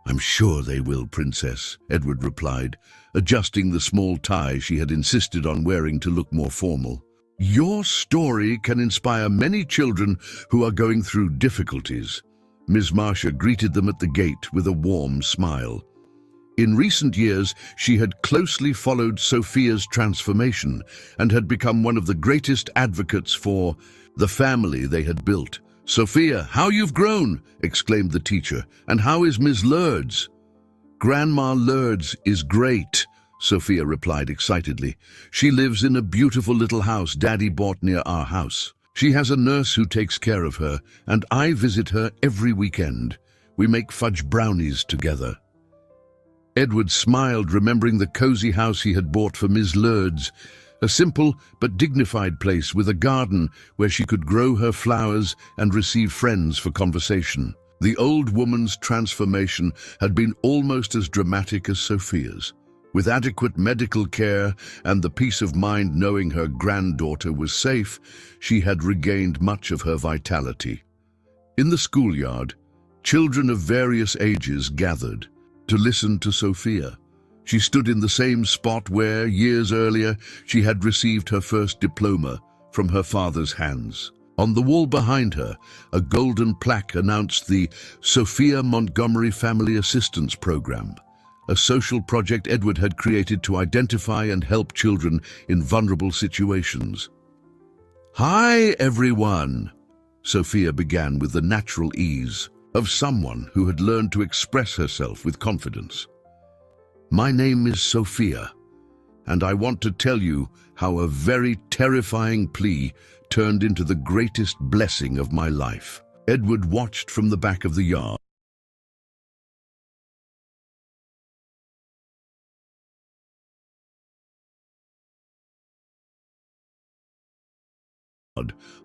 "I'm sure they will, Princess," Edward replied, adjusting the small tie she had insisted on wearing to look more formal. "Your story can inspire many children who are going through difficulties." Ms. Marcia greeted them at the gate with a warm smile. In recent years, she had closely followed Sophia's transformation and had become one of the greatest advocates for the family they had built. "Sophia, how you've grown!" exclaimed the teacher. "And how is Miss Lourdes?" "Grandma Lourdes is great," Sophia replied excitedly. "She lives in a beautiful little house Daddy bought near our house. She has a nurse who takes care of her, and I visit her every weekend. We make fudge brownies together." Edward smiled, remembering the cozy house he had bought for Miss Lourdes, a simple but dignified place with a garden where she could grow her flowers and receive friends for conversation. The old woman's transformation had been almost as dramatic as Sophia's. With adequate medical care and the peace of mind knowing her granddaughter was safe, she had regained much of her vitality. In the schoolyard, children of various ages gathered to listen to Sophia. She stood in the same spot where, years earlier, she had received her first diploma from her father's hands. On the wall behind her, a golden plaque announced the Sophia Montgomery Family Assistance Program, a social project Edward had created to identify and help children in vulnerable situations. "Hi, everyone," Sophia began with the natural ease of someone who had learned to express herself with confidence. "My name is Sophia, and I want to tell you how a very terrifying plea turned into the greatest blessing of my life." Edward watched from the back of the yard.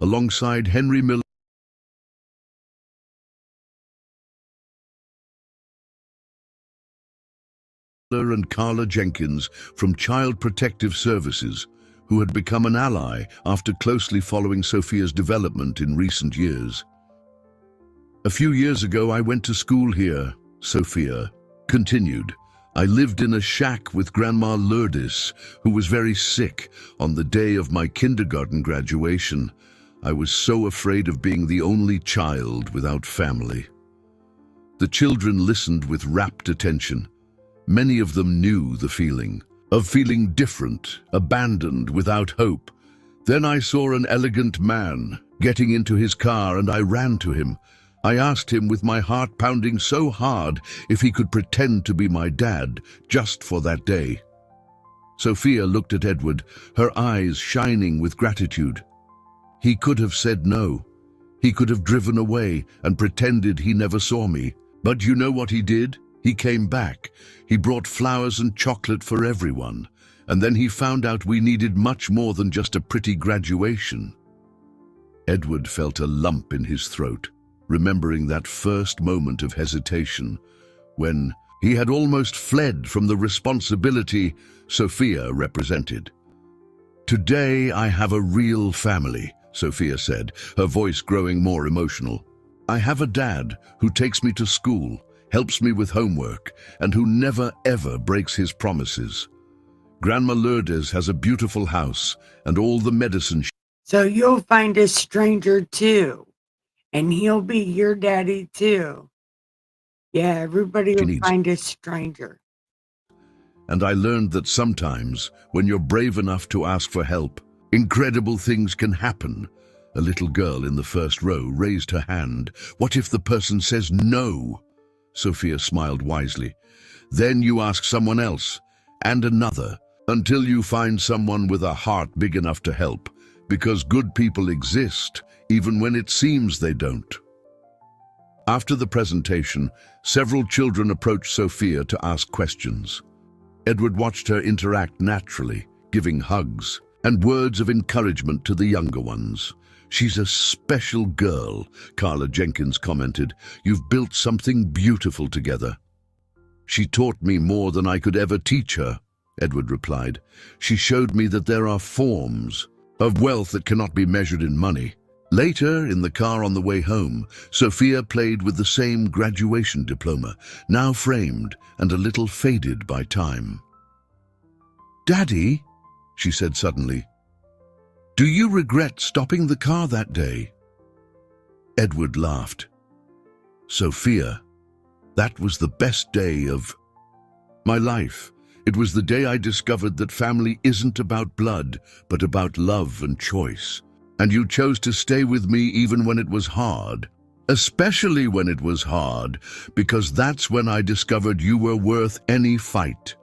Alongside Henry Miller and Carla Jenkins from Child Protective Services, who had become an ally after closely following Sophia's development in recent years. "A few years ago, I went to school here," Sophia continued. "I lived in a shack with Grandma Lourdes, who was very sick on the day of my kindergarten graduation. I was so afraid of being the only child without family." The children listened with rapt attention. Many of them knew the feeling of feeling different, abandoned, without hope. Then I saw an elegant man getting into his car and I ran to him. I asked him, with my heart pounding so hard, if he could pretend to be my dad just for that day. Sophia looked at Edward, her eyes shining with gratitude. He could have said no. He could have driven away and pretended he never saw me. But you know what he did? He came back. He brought flowers and chocolate for everyone. And then he found out we needed much more than just a pretty graduation. Edward felt a lump in his throat, remembering that first moment of hesitation when he had almost fled from the responsibility Sophia represented. "Today I have a real family," Sophia said, her voice growing more emotional. "I have a dad who takes me to school, helps me with homework, and who never ever breaks his promises. Grandma Lourdes has a beautiful house and all the medicine So you'll find a stranger too, and he'll be your daddy too. Yeah, everybody she will needs. find a stranger. And I learned that sometimes, when you're brave enough to ask for help, incredible things can happen." A little girl in the first row raised her hand. "What if the person says no?" Sophia smiled wisely. "Then you ask someone else, and another, until you find someone with a heart big enough to help, because good people exist, even when it seems they don't." After the presentation, several children approached Sophia to ask questions. Edward watched her interact naturally, giving hugs and words of encouragement to the younger ones. "She's a special girl," Carla Jenkins commented. "You've built something beautiful together." "She taught me more than I could ever teach her," Edward replied. "She showed me that there are forms of wealth that cannot be measured in money." Later, in the car on the way home, Sophia played with the same graduation diploma, now framed and a little faded by time. "Daddy," she said suddenly, "do you regret stopping the car that day?" Edward laughed. "Sophia, that was the best day of My life. It was the day I discovered that family isn't about blood, but about love and choice. And you chose to stay with me even when it was hard. Especially when it was hard, because that's when I discovered you were worth any fight.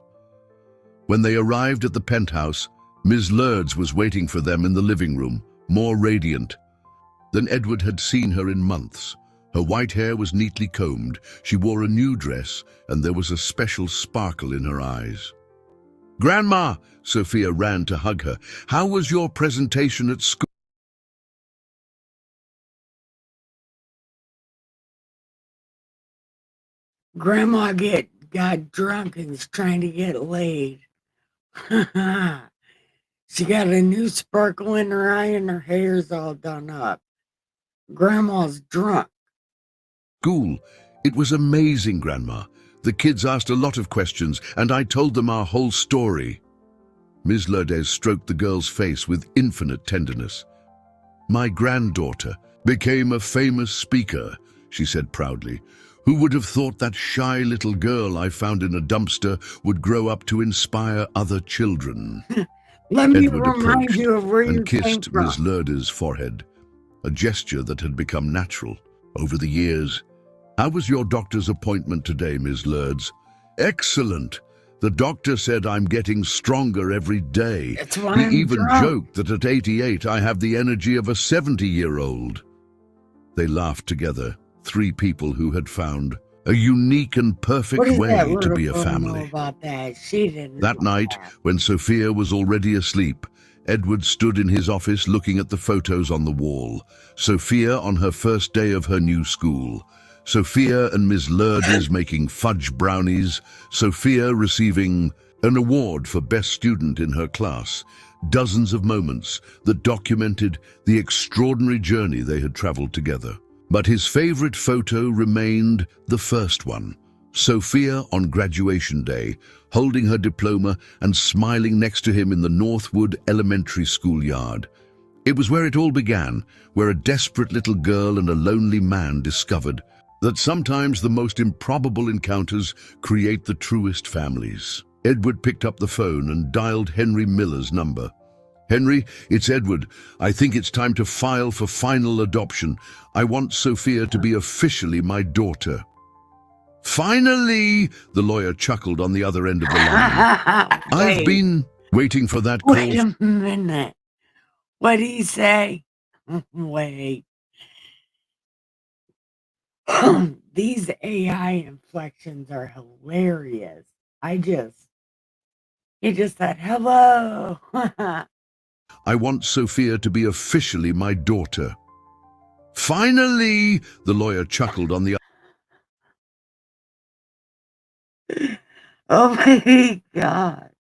When they arrived at the penthouse, Ms. Lourdes was waiting for them in the living room, more radiant than Edward had seen her in months. Her white hair was neatly combed, she wore a new dress, and there was a special sparkle in her eyes. "Grandma!" Sophia ran to hug her. "How was your presentation at school?" Grandma got drunk and is trying to get laid. She got a new sparkle in her eye and her hair's all done up. Grandma's drunk. School. It was amazing, Grandma. The kids asked a lot of questions, and I told them our whole story. Ms. Lourdes stroked the girl's face with infinite tenderness. "My granddaughter became a famous speaker," she said proudly. "Who would have thought that shy little girl I found in a dumpster would grow up to inspire other children?" Let me Edward remind approached you of where you and came kissed from. Ms. Lourdes' forehead, a gesture that had become natural over the years. "How was your doctor's appointment today, Ms. Lourdes?" "Excellent. The doctor said I'm getting stronger every day. That's why I'm He even drunk. joked that at 88 I have the energy of a 70-year-old. They laughed together, three people who had found a unique and What perfect does that way to little be a girl know family. about that? She didn't That know night, that. when Sophia was already asleep, Edward stood in his office looking at the photos on the wall. Sophia on her first day of her new school. Sophia and Ms. Lourdes making fudge brownies. Sophia receiving an award for best student in her class. Dozens of moments that documented the extraordinary journey they had traveled together. But his favorite photo remained the first one. Sophia on graduation day, holding her diploma and smiling next to him in the Northwood Elementary School yard. It was where it all began, where a desperate little girl and a lonely man discovered that sometimes the most improbable encounters create the truest families. Edward picked up the phone and dialed Henry Miller's number. "Henry, it's Edward. I think it's time to file for final adoption. I want Sophia to be officially my daughter." "Finally!" The lawyer chuckled on the other end of the line. "I've Wait, been waiting for that wait call." a minute. What did he say? Wait. These AI inflections are hilarious. He just said, "Hello." "I want Sophia to be officially my daughter." "Finally!" The lawyer chuckled on the Oh my God.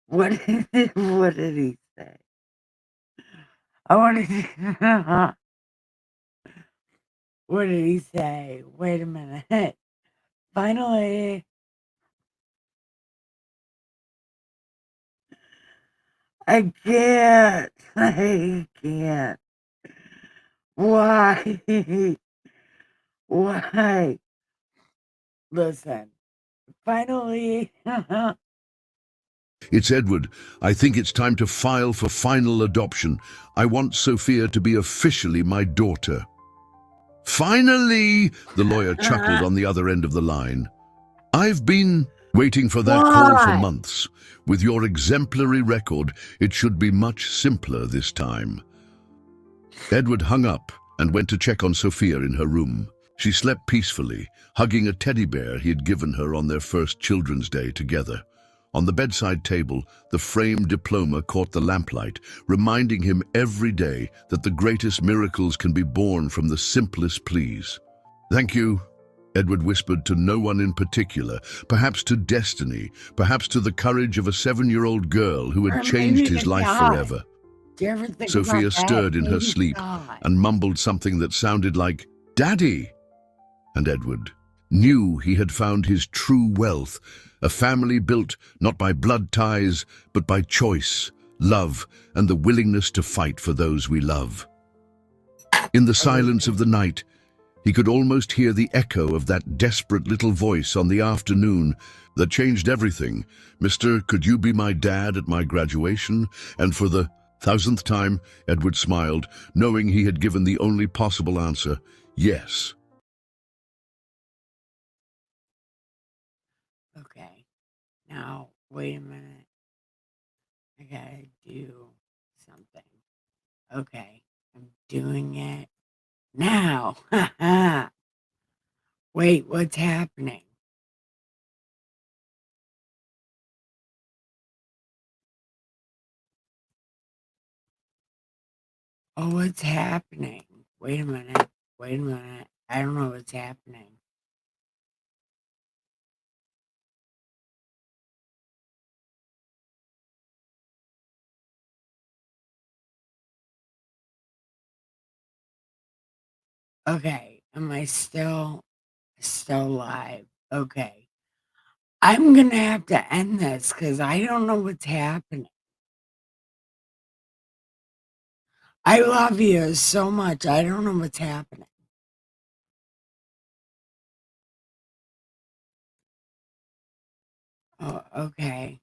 What did he say? I want to. What did he say? Wait a minute. Finally, I can't. I can't. Why? Why? Listen. Finally. "It's Edward. I think it's time to file for final adoption. I want Sophia to be officially my daughter." "Finally!" The lawyer chuckled on the other end of the line. "I've been waiting for that call for Why? months. With your exemplary record, it should be much simpler this time." Edward hung up and went to check on Sophia in her room. She slept peacefully, hugging a teddy bear he had given her on their first Children's Day together. On the bedside table, the framed diploma caught the lamplight, reminding him every day that the greatest miracles can be born from the simplest pleas. "Thank you," Edward whispered to no one in particular, perhaps to destiny, perhaps to the courage of a 7-year-old girl who Or had changed maybe his to life God. forever. Do you ever think Sophia about that? stirred in her Maybe sleep God. and mumbled something that sounded like, "Daddy!" And Edward knew he had found his true wealth, a family built not by blood ties, but by choice, love, and the willingness to fight for those we love. In the silence of the night, He could almost hear the echo of that desperate little voice on the afternoon that changed everything. "Mister, could you be my dad at my graduation?" And for the thousandth time, Edward smiled, knowing he had given the only possible answer: yes. Okay. Now, wait a minute. I gotta do something. Okay. I'm doing it now. Wait, what's happening? Oh, what's happening? Wait a minute. Wait a minute. I don't know what's happening. Okay. Am I still live? Okay. I'm gonna have to end this because I don't know what's happening. I love you so much. I don't know what's happening. Oh, okay.